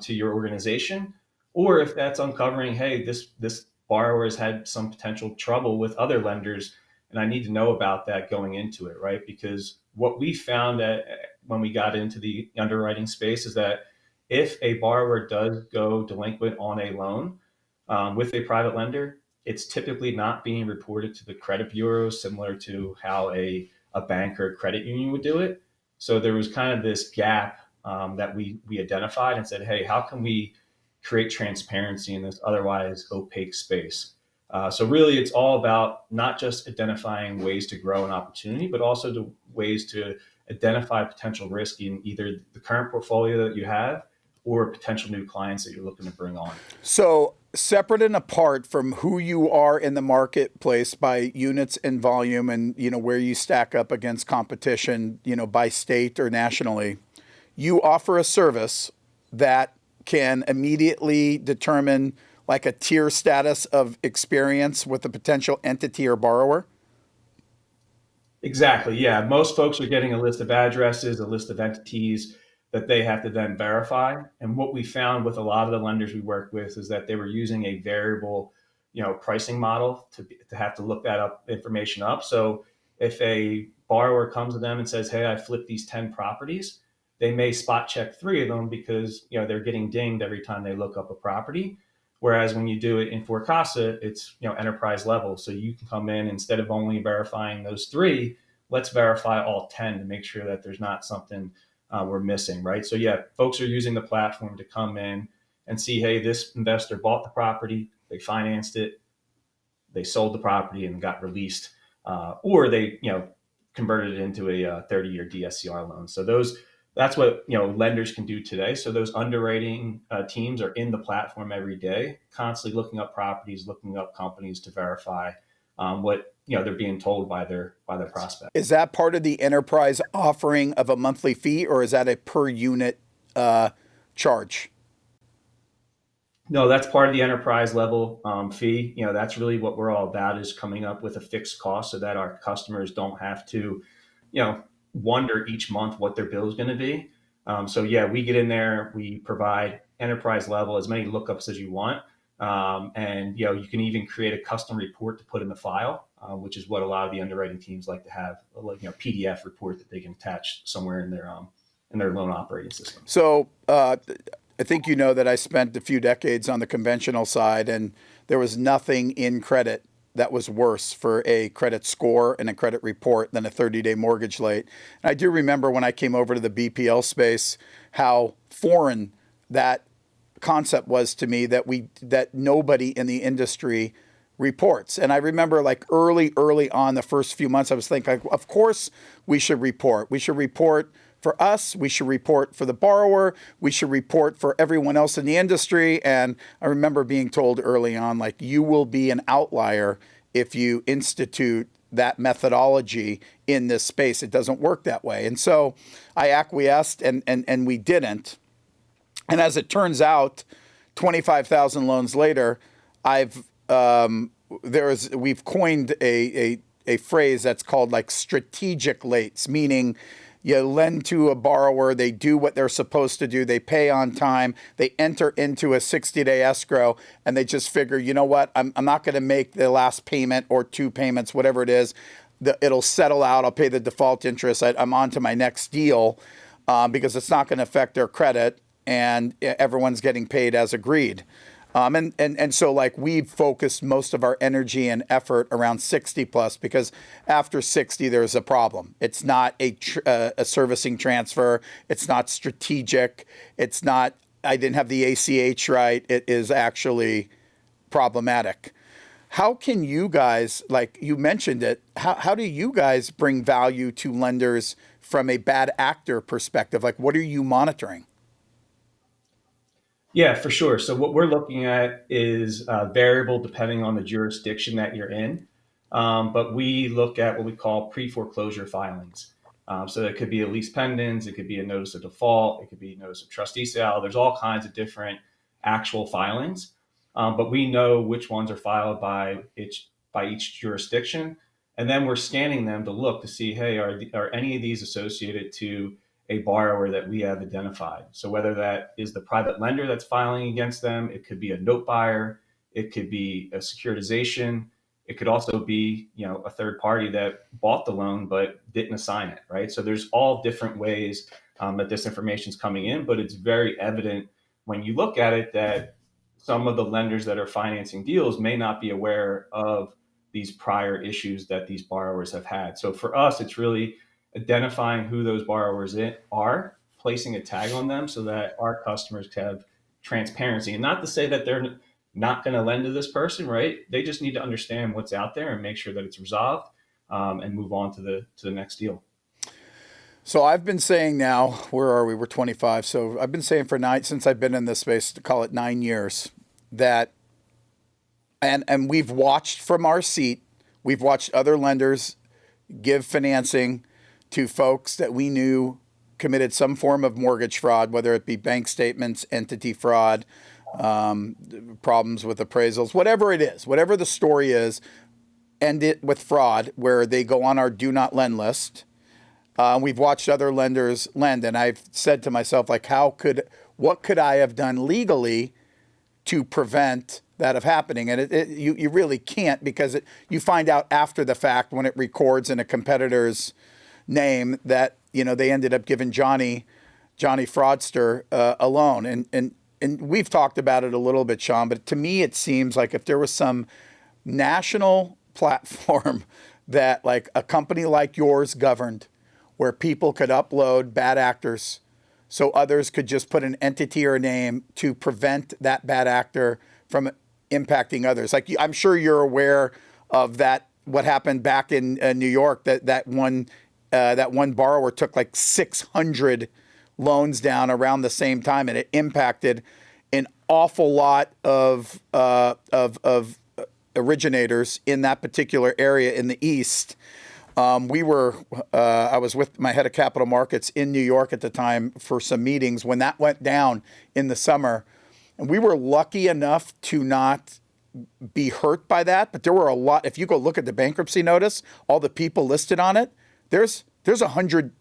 to your organization, or if that's uncovering, hey, this borrower has had some potential trouble with other lenders, and I need to know about that going into it, right? Because what we found that when we got into the underwriting space is that if a borrower does go delinquent on a loan with a private lender, it's typically not being reported to the credit bureau, similar to how a bank or a credit union would do it. So there was kind of this gap that we identified and said, hey, how can we create transparency in this otherwise opaque space? So really, it's all about not just identifying ways to grow an opportunity, but also ways to identify potential risk in either the current portfolio that you have or potential new clients that you're looking to bring on. So separate and apart from who you are in the marketplace by units and volume, and where you stack up against competition, by state or nationally, you offer a service that can immediately determine like a tier status of experience with a potential entity or borrower? Exactly. Yeah. Most folks are getting a list of addresses, a list of entities that they have to then verify. And what we found with a lot of the lenders we work with is that they were using a variable, pricing model to have to look that information up. So if a borrower comes to them and says, "Hey, I flipped these 10 properties," they may spot check 3 of them because they're getting dinged every time they look up a property. Whereas when you do it in Forecasa, it's enterprise level. So you can come in, instead of only verifying those 3, let's verify all 10 to make sure that there's not something we're missing, right? So yeah, folks are using the platform to come in and see, hey, this investor bought the property, they financed it, they sold the property and got released, or they converted it into a 30-year DSCR loan. So that's what lenders can do today. So those underwriting teams are in the platform every day, constantly looking up properties, looking up companies to verify what they're being told by their prospect. Is that part of the enterprise offering of a monthly fee, or is that a per unit charge? No, that's part of the enterprise level fee. That's really what we're all about, is coming up with a fixed cost so that our customers don't have to, wonder each month what their bill is going to be. So yeah, we get in there, we provide enterprise level, as many lookups as you want. And you can even create a custom report to put in the file, which is what a lot of the underwriting teams like to have, like PDF report that they can attach somewhere in their loan operating system. So I think that I spent a few decades on the conventional side, and there was nothing in credit that was worse for a credit score and a credit report than a 30-day mortgage late. And I do remember when I came over to the BPL space, how foreign that concept was to me, that nobody in the industry reports. And I remember like early on, the first few months, I was thinking, of course we should report. We should report for us, we should report for the borrower, we should report for everyone else in the industry. And I remember being told early on, like, you will be an outlier if you institute that methodology in this space. It doesn't work that way. And so I acquiesced, and we didn't. And as it turns out, 25,000 loans later, I've we've coined a phrase that's called like strategic lates, meaning you lend to a borrower, they do what they're supposed to do, they pay on time, they enter into a 60-day escrow, and they just figure, you know what, I'm not going to make the last payment or two payments, whatever it is. It'll settle out. I'll pay the default interest. I'm on to my next deal because it's not going to affect their credit, and everyone's getting paid as agreed. And so like we've focused most of our energy and effort around 60 plus because after 60 there's a problem. It's not a servicing transfer. It's not strategic. It's not, I didn't have the ACH right. It is actually problematic. How can you guys, like you mentioned it, how do you guys bring value to lenders from a bad actor perspective? Like what are you monitoring? Yeah, for sure. So what we're looking at is variable depending on the jurisdiction that you're in. But we look at what we call pre-foreclosure filings. So it could be a lease pendens, it could be a notice of default, it could be a notice of trustee sale. There's all kinds of different actual filings. But we know which ones are filed by each jurisdiction. And then we're scanning them to look to see, hey, are any of these associated to a borrower that we have identified. So whether that is the private lender that's filing against them, it could be a note buyer, it could be a securitization, it could also be, a third party that bought the loan but didn't assign it, right? So there's all different ways that this information is coming in, but it's very evident when you look at it that some of the lenders that are financing deals may not be aware of these prior issues that these borrowers have had. So for us, it's really identifying who those borrowers are, placing a tag on them so that our customers have transparency. And not to say that they're not going to lend to this person, right? They just need to understand what's out there and make sure that it's resolved and move on to the next deal. So I've been saying now, where are we? We're 25. So I've been saying for since I've been in this space, to call it 9 years, that, and we've watched from our seat, we've watched other lenders give financing to folks that we knew committed some form of mortgage fraud, whether it be bank statements, entity fraud, problems with appraisals, whatever it is, whatever the story is, end it with fraud where they go on our do not lend list. We've watched other lenders lend, and I've said to myself, like, what could I have done legally to prevent that of happening? And you really can't, because you find out after the fact when it records in a competitor's name that they ended up giving Johnny Fraudster a loan. And we've talked about it a little bit, Sean, but to me it seems like if there was some national platform that like a company like yours governed, where people could upload bad actors so others could just put an entity or a name to prevent that bad actor from impacting others. Like I'm sure you're aware of that, what happened back in New York, that one borrower took like 600 loans down around the same time, and it impacted an awful lot of originators in that particular area in the East. I was with my head of capital markets in New York at the time for some meetings when that went down in the summer. And we were lucky enough to not be hurt by that. But there were a lot. If you go look at the bankruptcy notice, all the people listed on it, there's 100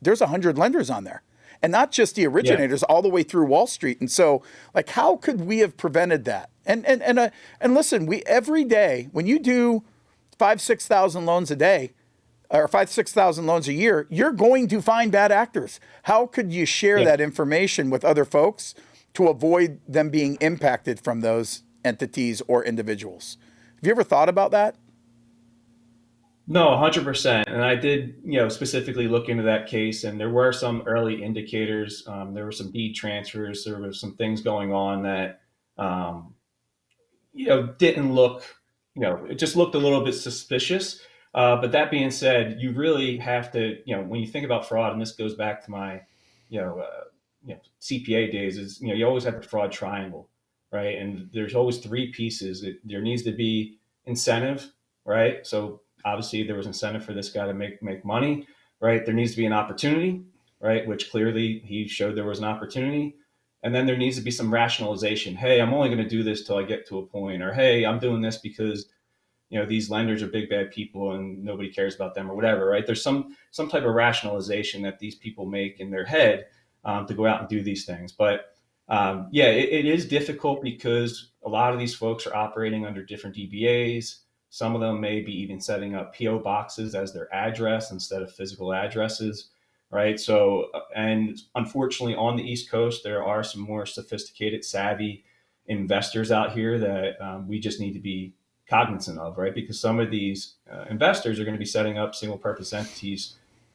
lenders on there. And not just the originators, all the way through Wall Street. And so, like, how could we have prevented that? And listen, we every day when you do 5,000-6,000 loans a day, or 5,000-6,000 loans a year, you're going to find bad actors. How could you share that information with other folks to avoid them being impacted from those entities or individuals? Have you ever thought about that? No, 100%. And I did, specifically look into that case, and there were some early indicators. There were some deed transfers. There were some things going on that, um, didn't look, it just looked a little bit suspicious. But that being said, you really have to, when you think about fraud, and this goes back to my, CPA days, is, you always have the fraud triangle, right? And there's always three pieces. There needs to be incentive, right? So obviously there was incentive for this guy to make money, right? There needs to be an opportunity, right? Which clearly he showed there was an opportunity. And then there needs to be some rationalization. Hey, I'm only going to do this till I get to a point, or hey, I'm doing this because these lenders are big bad people and nobody cares about them or whatever, right? There's some type of rationalization that these people make in their head to go out and do these things. But yeah, it is difficult because a lot of these folks are operating under different DBAs. Some of them may be even setting up PO boxes as their address instead of physical addresses, right? So, and unfortunately, on the East Coast, there are some more sophisticated, savvy investors out here that we just need to be cognizant of, right? Because some of these investors are going to be setting up single purpose entities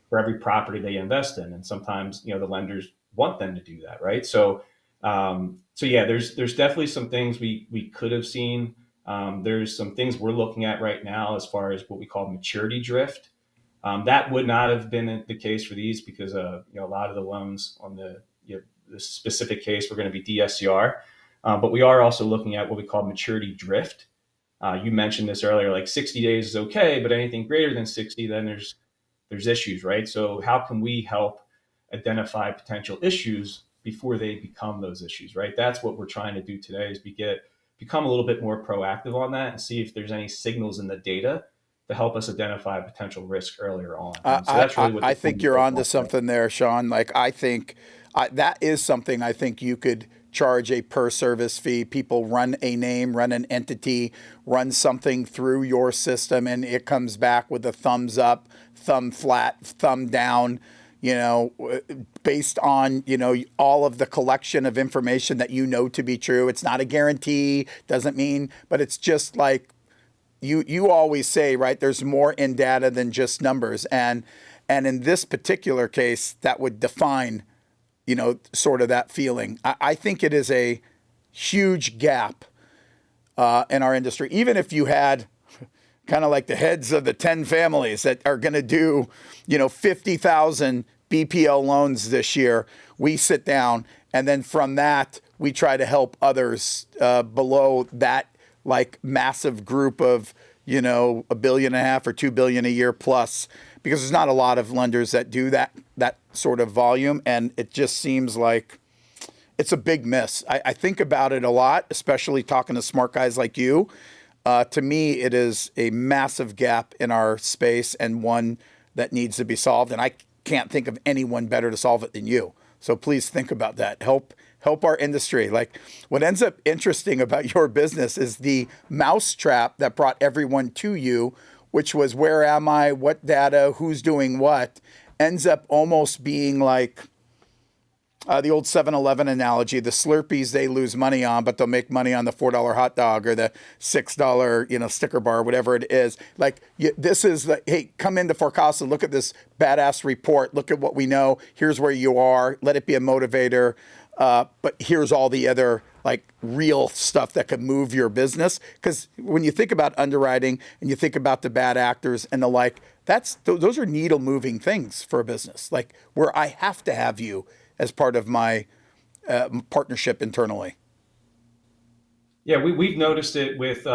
for every property they invest in, and sometimes the lenders want them to do that, right? So yeah, there's definitely some things we could have seen. There's some things we're looking at right now as far as what we call maturity drift. That would not have been the case for these because a lot of the loans on the specific case were going to be DSCR, but we are also looking at what we call maturity drift. You mentioned this earlier, like 60 days is okay, but anything greater than 60, then there's issues, right? So how can we help identify potential issues before they become those issues, right? That's what we're trying to do today is become a little bit more proactive on that and see if there's any signals in the data to help us identify potential risk earlier on. And so that's really what I the team think is you're working onto on today. something there, Sean. Like I think that is something I think you could charge a per service fee. People run a name, run an entity, run something through your system, and it comes back with a thumbs up, thumb flat, thumb down. Based on all of the collection of information that to be true. It's not a guarantee, doesn't mean, but it's just like you always say, right? There's more in data than just numbers, and in this particular case, that would define, sort of that feeling. I think it is a huge gap in our industry. Even if you had kind of like the heads of the 10 families that are going to do, 50,000 BPL loans this year, we sit down and then from that we try to help others below that like massive group of $1.5 billion or $2 billion a year plus, because there's not a lot of lenders that do that sort of volume, and it just seems like it's a big miss. I think about it a lot, especially talking to smart guys like you. To me, it is a massive gap in our space and one that needs to be solved. And I can't think of anyone better to solve it than you. So please think about that. Help our industry. Like what ends up interesting about your business is the mousetrap that brought everyone to you, which was where am I, what data, who's doing what, ends up almost being like the old 7-Eleven analogy. The Slurpees they lose money on, but they'll make money on the $4 hot dog or the $6 sticker bar, whatever it is. Like this is the, hey, come into Forecasa, look at this badass report, look at what we know. Here's where you are. Let it be a motivator. But here's all the other like real stuff that could move your business. Because when you think about underwriting and you think about the bad actors and the like, those are needle moving things for a business. Like where I have to have you as part of my partnership internally. Yeah, we've noticed it with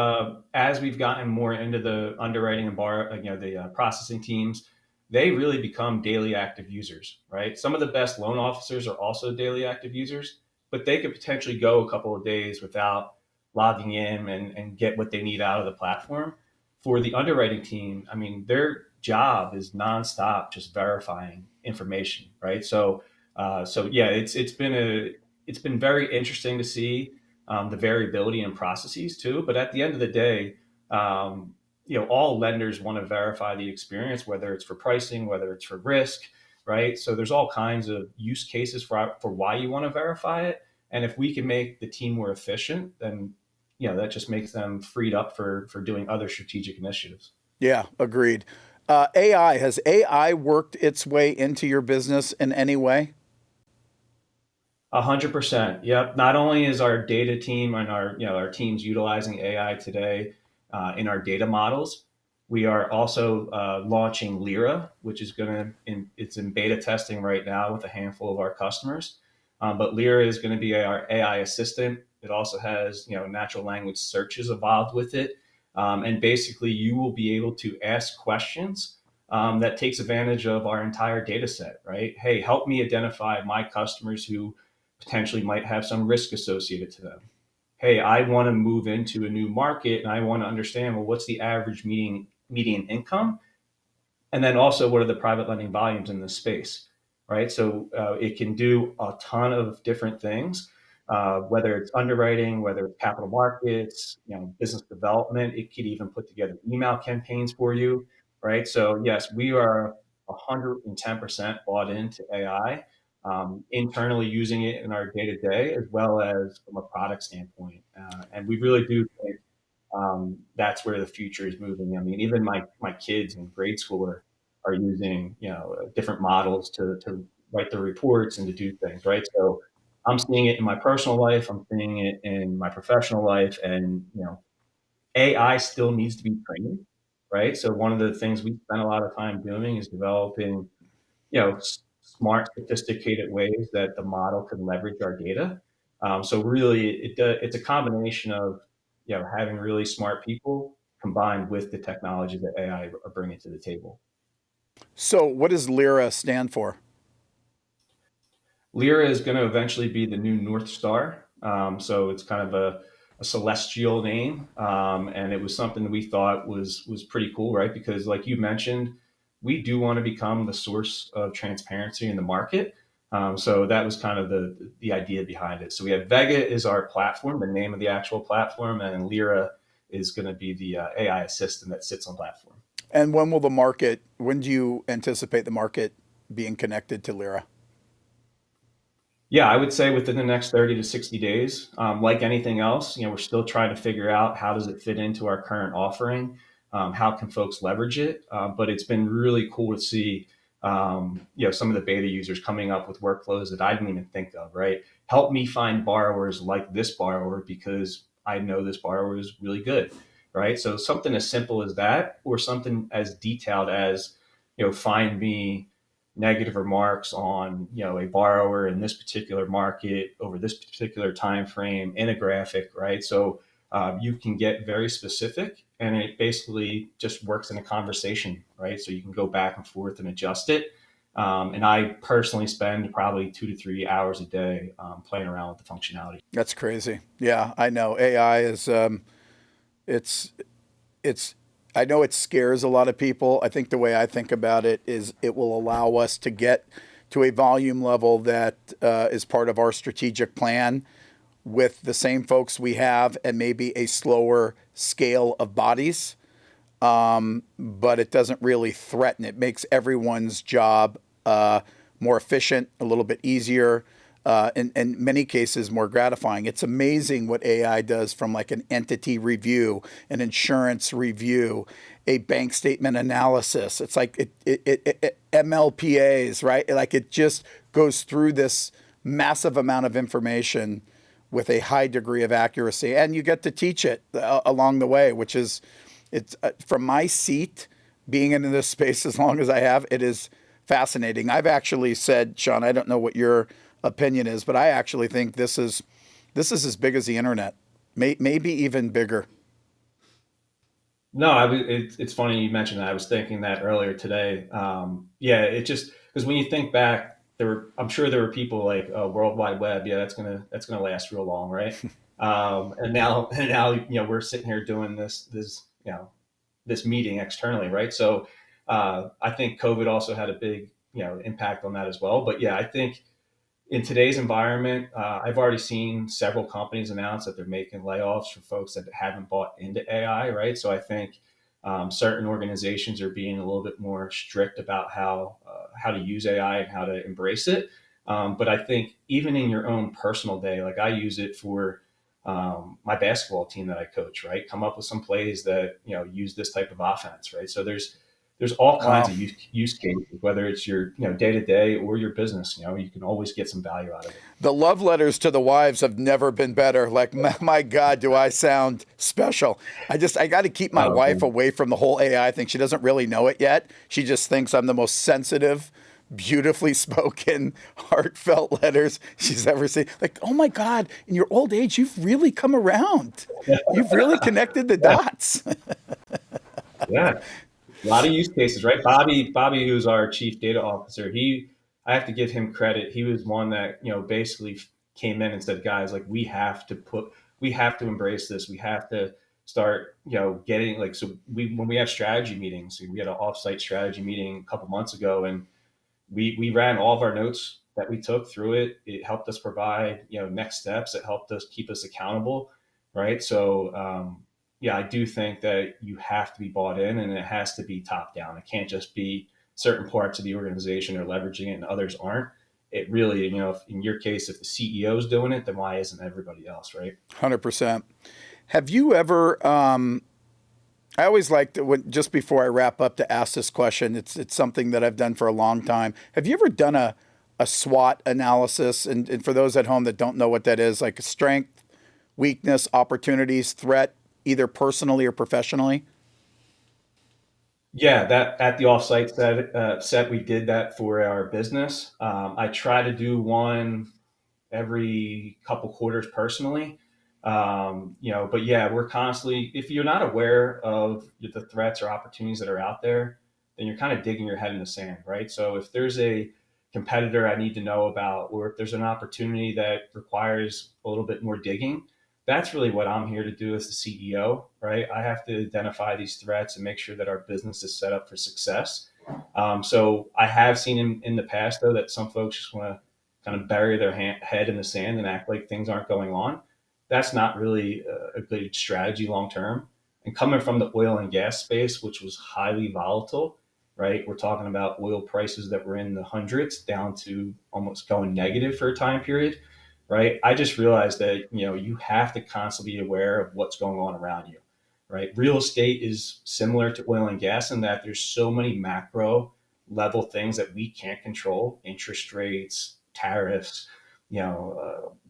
as we've gotten more into the underwriting and the processing teams, they really become daily active users, right? Some of the best loan officers are also daily active users, but they could potentially go a couple of days without logging in and get what they need out of the platform. For the underwriting team, I mean, their job is nonstop just verifying information, right? So yeah, it's been very interesting to see the variability in processes too. But at the end of the day, all lenders want to verify the experience, whether it's for pricing, whether it's for risk, right? So there's all kinds of use cases for why you want to verify it. And if we can make the team more efficient, then that just makes them freed up for doing other strategic initiatives. Yeah, agreed. Has AI worked its way into your business in any way? 100%. Yep. Not only is our data team and our teams utilizing AI today in our data models, we are also launching Lyra, which is it's in beta testing right now with a handful of our customers. But Lyra is going to be our AI assistant. It also has natural language searches involved with it, and basically you will be able to ask questions that takes advantage of our entire data set. Right? Hey, help me identify my customers who potentially might have some risk associated to them. hey, I want to move into a new market and I want to understand, well, what's the average median income? And then also, what are the private lending volumes in this space, right? So it can do a ton of different things, whether it's underwriting, whether it's capital markets, business development. It could even put together email campaigns for you, right? So yes, we are 110% bought into AI, internally using it in our day to day as well as from a product standpoint, and we really do think that's where the future is moving. I mean, even my kids in grade school are using different models to write their reports and to do things, right? So I'm seeing it in my personal life. I'm seeing it in my professional life, and AI still needs to be trained, right? So one of the things we spend a lot of time doing is developing smart, sophisticated ways that the model can leverage our data. So really, it's a combination of having really smart people combined with the technology that AI are bringing to the table. So, what does Lyra stand for? Lyra is going to eventually be the new North Star. So it's kind of a celestial name, and it was something that we thought was pretty cool, right? Because like you mentioned, we do want to become the source of transparency in the market. So that was kind of the idea behind it. So we have Vega is our platform, the name of the actual platform, and Lyra is going to be the AI assistant that sits on the platform. And when do you anticipate the market being connected to Lyra? Yeah, I would say within the next 30 to 60 days. Like anything else, we're still trying to figure out how does it fit into our current offering, how can folks leverage it. But it's been really cool to see, some of the beta users coming up with workflows that I didn't even think of. Right, help me find borrowers like this borrower because I know this borrower is really good. Right, so something as simple as that, or something as detailed as, find me negative remarks on a borrower in this particular market over this particular time frame in a graphic, right? So you can get very specific, and it basically just works in a conversation, right? So you can go back and forth and adjust it. And I personally spend probably 2 to 3 hours a day playing around with the functionality. That's crazy. Yeah, I know. AI is it's it's I know it scares a lot of people. I think the way I think about it is it will allow us to get to a volume level that is part of our strategic plan with the same folks we have and maybe a slower scale of bodies. But it doesn't really threaten. It makes everyone's job more efficient, a little bit easier, in many cases more gratifying. It's amazing what AI does from like an entity review, an insurance review, a bank statement analysis. It's like MLPAs, right? Like it just goes through this massive amount of information with a high degree of accuracy, and you get to teach it along the way, which is it's from my seat, being in this space as long as I have, it is fascinating. I've actually said, Sean, I don't know what your opinion is, but I actually think this is as big as the internet, maybe even bigger. No, it's funny you mentioned that. I was thinking that earlier today. Yeah, it just because when you think back, I'm sure there were people like World Wide Web. Yeah, that's gonna last real long, right? And now we're sitting here doing this meeting externally, right? So I think COVID also had a big impact on that as well. But yeah, I think in today's environment, I've already seen several companies announce that they're making layoffs for folks that haven't bought into AI, right? So I think certain organizations are being a little bit more strict about how to use AI and how to embrace it. But I think even in your own personal day, like I use it for my basketball team that I coach, right? Come up with some plays that use this type of offense, right? So there's all kinds Wow. of use cases, whether it's your day to day or your business. You can always get some value out of it. The love letters to the wives have never been better. Like, my God, do I sound special? I got to keep my Oh, wife okay. away from the whole AI thing. She doesn't really know it yet. She just thinks I'm the most sensitive, beautifully spoken, heartfelt letters she's ever seen. Like, oh my God, in your old age, you've really come around. You've really connected the Yeah, dots. yeah, a lot of use cases, right? Bobby, who's our chief data officer, I have to give him credit. He was one that basically came in and said, guys, like we have to we have to embrace this. We have to start, getting like, so when we have strategy meetings, we had an offsite strategy meeting a couple months ago, and we ran all of our notes that we took through it. It helped us provide, next steps. It helped us keep us accountable, right? So, yeah, I do think that you have to be bought in, and it has to be top down. It can't just be certain parts of the organization are leveraging it and others aren't. It really, if, in your case, if the CEO is doing it, then why isn't everybody else, right? 100%. Have you ever? I always like to, just before I wrap up, to ask this question. It's something that I've done for a long time. Have you ever done a SWOT analysis? And for those at home that don't know what that is, like strength, weakness, opportunities, threat, either personally or professionally. Yeah, that at the offsite set, we did that for our business. I try to do one every couple quarters personally. But yeah, we're constantly, if you're not aware of the threats or opportunities that are out there, then you're kind of digging your head in the sand, right? So if there's a competitor I need to know about, or if there's an opportunity that requires a little bit more digging, that's really what I'm here to do as the CEO, right? I have to identify these threats and make sure that our business is set up for success. So I have seen in the past, though, that some folks just want to kind of bury their head in the sand and act like things aren't going on. That's not really a good strategy long term. And coming from the oil and gas space, which was highly volatile, right? We're talking about oil prices that were in the hundreds down to almost going negative for a time period, right? I just realized that, you have to constantly be aware of what's going on around you, right? Real estate is similar to oil and gas in that there's so many macro level things that we can't control: interest rates, tariffs,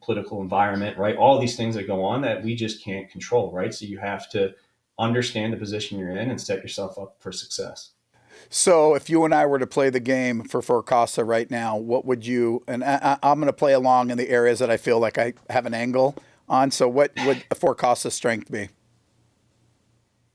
political environment, right? All these things that go on that we just can't control, right? So you have to understand the position you're in and set yourself up for success. So if you and I were to play the game for Forecasa right now, what would you? And I'm going to play along in the areas that I feel like I have an angle on. So what would a Forecasa strength be?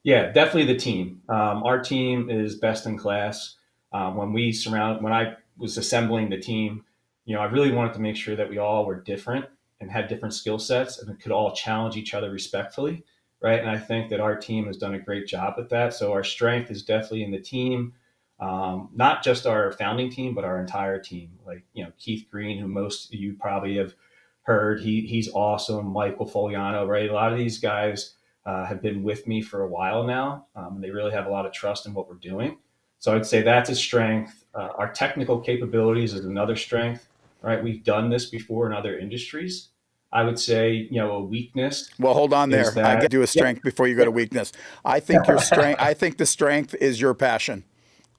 Yeah, definitely the team. Our team is best in class. When I was assembling the team, I really wanted to make sure that we all were different and had different skill sets and could all challenge each other respectfully, right? And I think that our team has done a great job with that. So our strength is definitely in the team, not just our founding team, but our entire team. Like, Keith Green, who most of you probably have heard, he's awesome. Michael Foliano, right? A lot of these guys have been with me for a while now. They really have a lot of trust in what we're doing. So I'd say that's a strength. Our technical capabilities is another strength, right? We've done this before in other industries. I would say, a weakness Well, hold on is there. I that, get to do a yeah, strength before you go yeah, to weakness. I think your strength. I think the strength is your passion.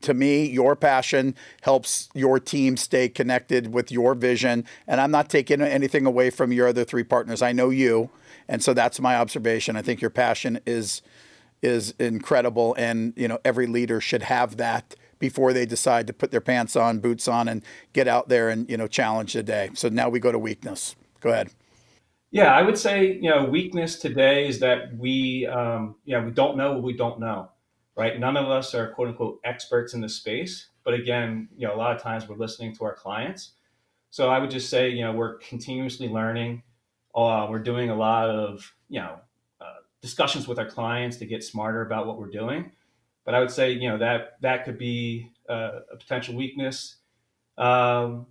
To me, your passion helps your team stay connected with your vision. And I'm not taking anything away from your other three partners. I know you, and so that's my observation. I think your passion is incredible, and every leader should have that before they decide to put their pants on, boots on, and get out there and challenge the day. So now we go to weakness. Go ahead. yeah. I would say, weakness today is that we don't know what we don't know, right? None of us are quote unquote experts in the space, but again, a lot of times we're listening to our clients. So I would just say, we're continuously learning. We're doing a lot of, discussions with our clients to get smarter about what we're doing. But I would say, that could be a potential weakness. Um,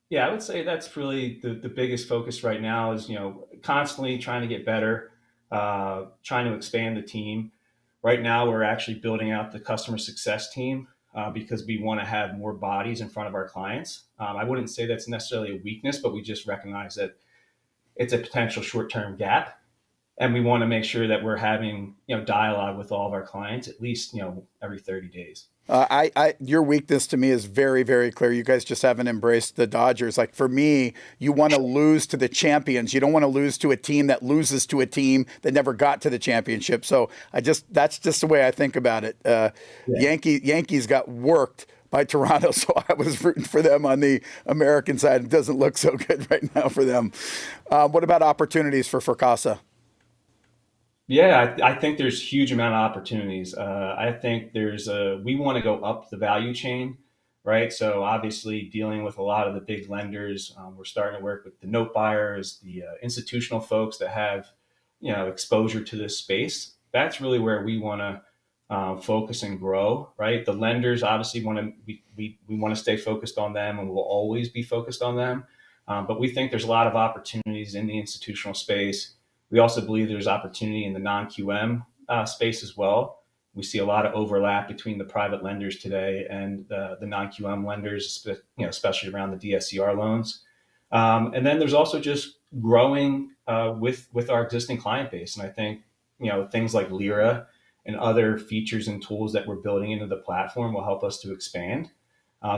yeah, I would say that's really the biggest focus right now is, constantly trying to get better, trying to expand the team. Right now, we're actually building out the customer success team because we want to have more bodies in front of our clients. I wouldn't say that's necessarily a weakness, but we just recognize that it's a potential short-term gap, and we want to make sure that we're having dialogue with all of our clients at least every 30 days. Your weakness to me is very, very clear. You guys just haven't embraced the Dodgers. Like for me, you want to lose to the champions. You don't want to lose to a team that loses to a team that never got to the championship. So that's just the way I think about it. Yeah. Yankees got worked by Toronto, so I was rooting for them on the American side. It doesn't look so good right now for them. What about opportunities for Casa? Yeah, I think there's huge amount of opportunities. I think we want to go up the value chain. right? So obviously dealing with a lot of the big lenders, we're starting to work with the note buyers, the institutional folks that have, exposure to this space. That's really where we want to focus and grow, right? The lenders obviously want to we want to stay focused on them, and we'll always be focused on them. But we think there's a lot of opportunities in the institutional space. We also believe there's opportunity in the non-QM space as well. We see a lot of overlap between the private lenders today and the non-QM lenders, especially around the DSCR loans. And then there's also just growing with our existing client base. And I think things like Lyra and other features and tools that we're building into the platform will help us to expand.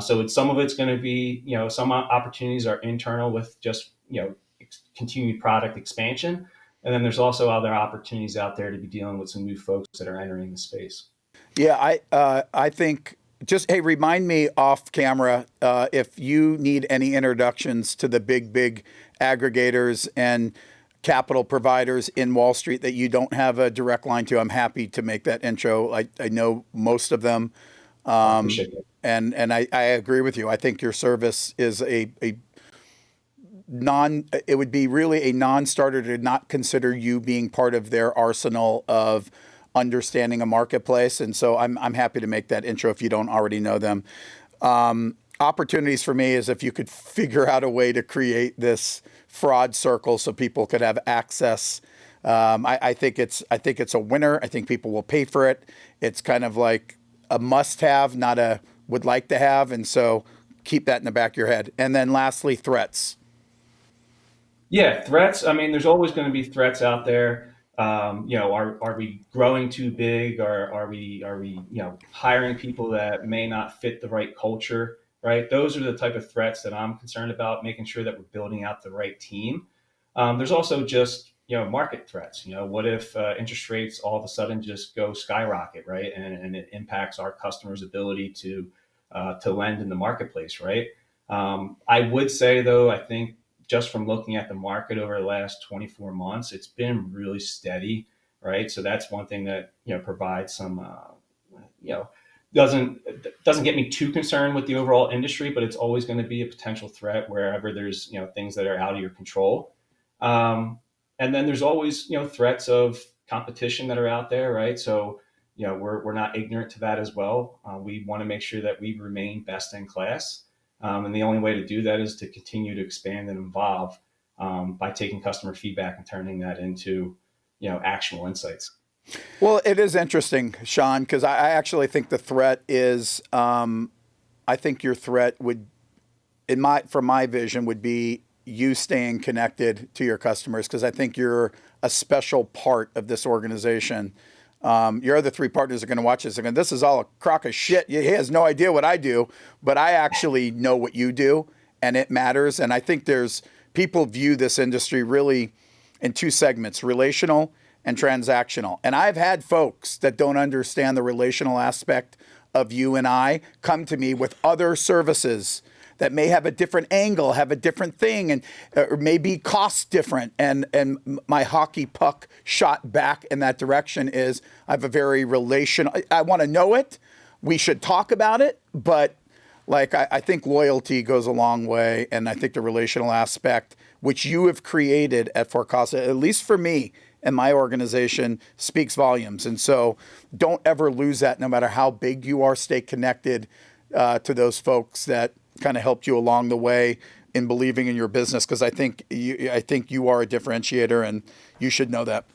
So some of it's going to be, some opportunities are internal with just continued product expansion, and then there's also other opportunities out there to be dealing with some new folks that are entering the space. Yeah, I think just hey, remind me off camera if you need any introductions to the big aggregators and capital providers in Wall Street that you don't have a direct line to. I'm happy to make that intro. I know most of them, I appreciate that. and I agree with you. I think your service is a it would be really a non-starter to not consider you being part of their arsenal of understanding a marketplace. And so I'm happy to make that intro if you don't already know them. Opportunities for me is if you could figure out a way to create this fraud circle so people could have access. I think it's a winner. I think people will pay for it. It's kind of like a must-have, not a would like to have. And so keep that in the back of your head. And then lastly, threats. Yeah, threats. I mean, there's always going to be threats out there. Are we growing too big? Or are we hiring people that may not fit the right culture? Right. Those are the type of threats that I'm concerned about. Making sure that we're building out the right team. There's also just market threats. What if interest rates all of a sudden just go skyrocket, right? And it impacts our customers' ability to lend in the marketplace, right? I would say though, I think just from looking at the market over the last 24 months, it's been really steady, right? So that's one thing that provides some, you know, doesn't doesn't get me too concerned with the overall industry, but it's always going to be a potential threat wherever there's things that are out of your control. Um, and then there's always threats of competition that are out there, right? So we're not ignorant to that as well. We want to make sure that we remain best in class. And the only way to do that is to continue to expand and evolve by taking customer feedback and turning that into, actionable insights. Well, it is interesting, Sean, because I actually think the threat is, I think your threat would, from my vision, would be you staying connected to your customers, because I think you're a special part of this organization. Your other three partners are going to watch this and go, this is all a crock of shit. He has no idea what I do, but I actually know what you do, and it matters. And I think people view this industry really in two segments: relational and transactional. And I've had folks that don't understand the relational aspect of you and I come to me with other services that may have a different angle, have a different thing, and or maybe cost different. And my hockey puck shot back in that direction is I have a very relational. I want to know it. We should talk about it, but I think loyalty goes a long way, and I think the relational aspect, which you have created at Forecasa, at least for me and my organization, speaks volumes. And so don't ever lose that, no matter how big you are. Stay connected to those folks that kind of helped you along the way in believing in your business, because I think you are a differentiator, and you should know that.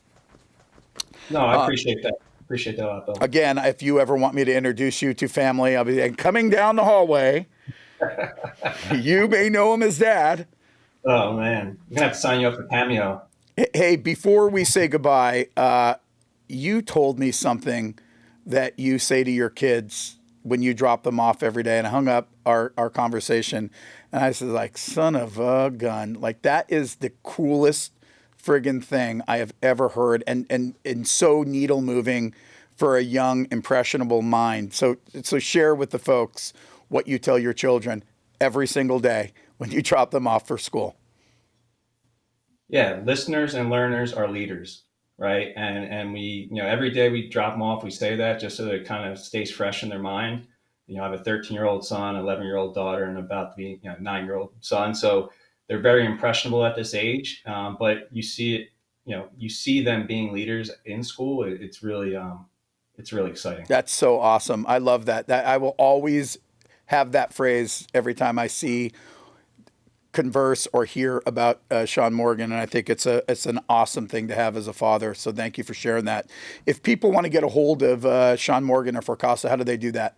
No, I appreciate that. Appreciate that a lot, Bill. Again, if you ever want me to introduce you to family, I'll be coming down the hallway. You may know him as Dad. Oh man, I'm gonna have to sign you up for Cameo. Hey, before we say goodbye, you told me something that you say to your kids when you drop them off every day, and I hung up our conversation, and I said, like, son of a gun. Like, that is the coolest friggin' thing I have ever heard, and so needle moving for a young, impressionable mind. So share with the folks what you tell your children every single day when you drop them off for school. Yeah, listeners and learners are leaders, right? And we, every day we drop them off, we say that just so that it kind of stays fresh in their mind. I have a 13-year-old son, 11-year-old daughter, and about to be 9-year-old son. So they're very impressionable at this age. But you see it, you see them being leaders in school. It's really exciting. That's so awesome. I love that. That I will always have that phrase every time I see, converse, or hear about Sean Morgan, and I think it's an awesome thing to have as a father. So thank you for sharing that. If people want to get a hold of Sean Morgan or Forecasa, how do they do that?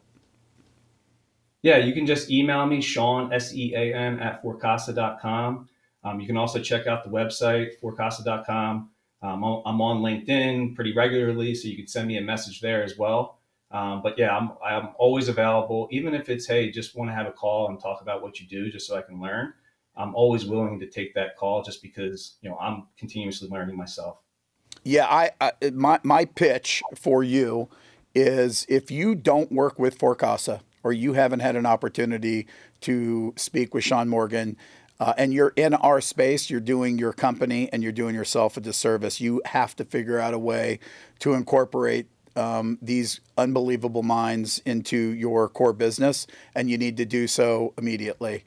Yeah, you can just email me, Sean, Sean, at forecasa.com. You can also check out the website, forecasa.com. I'm on LinkedIn pretty regularly, so you can send me a message there as well. But yeah, I'm always available, even if it's, hey, just want to have a call and talk about what you do, just so I can learn. I'm always willing to take that call, just because I'm continuously learning myself. Yeah, my pitch for you is, if you don't work with Forecasa, or you haven't had an opportunity to speak with Sean Morgan, and you're in our space, you're doing your company and you're doing yourself a disservice. You have to figure out a way to incorporate these unbelievable minds into your core business, and you need to do so immediately.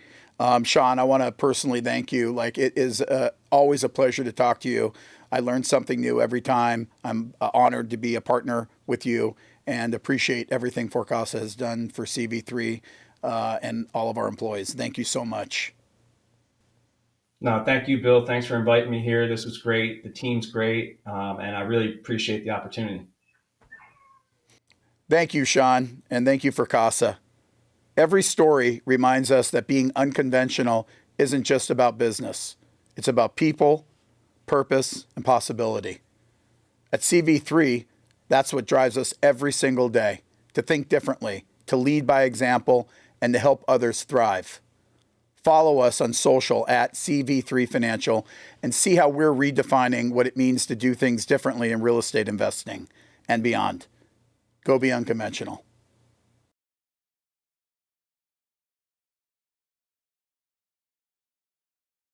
Sean, I want to personally thank you. Like, it is always a pleasure to talk to you. I learn something new every time. I'm honored to be a partner with you, and appreciate everything Forecasa has done for CV3 and all of our employees. Thank you so much. No, thank you, Bill. Thanks for inviting me here. This was great. The team's great, and I really appreciate the opportunity. Thank you, Sean, and thank you for Casa. Every story reminds us that being unconventional isn't just about business. It's about people, purpose, and possibility. At CV3, that's what drives us every single day: to think differently, to lead by example, and to help others thrive. Follow us on social at CV3 Financial and see how we're redefining what it means to do things differently in real estate investing and beyond. Go be unconventional.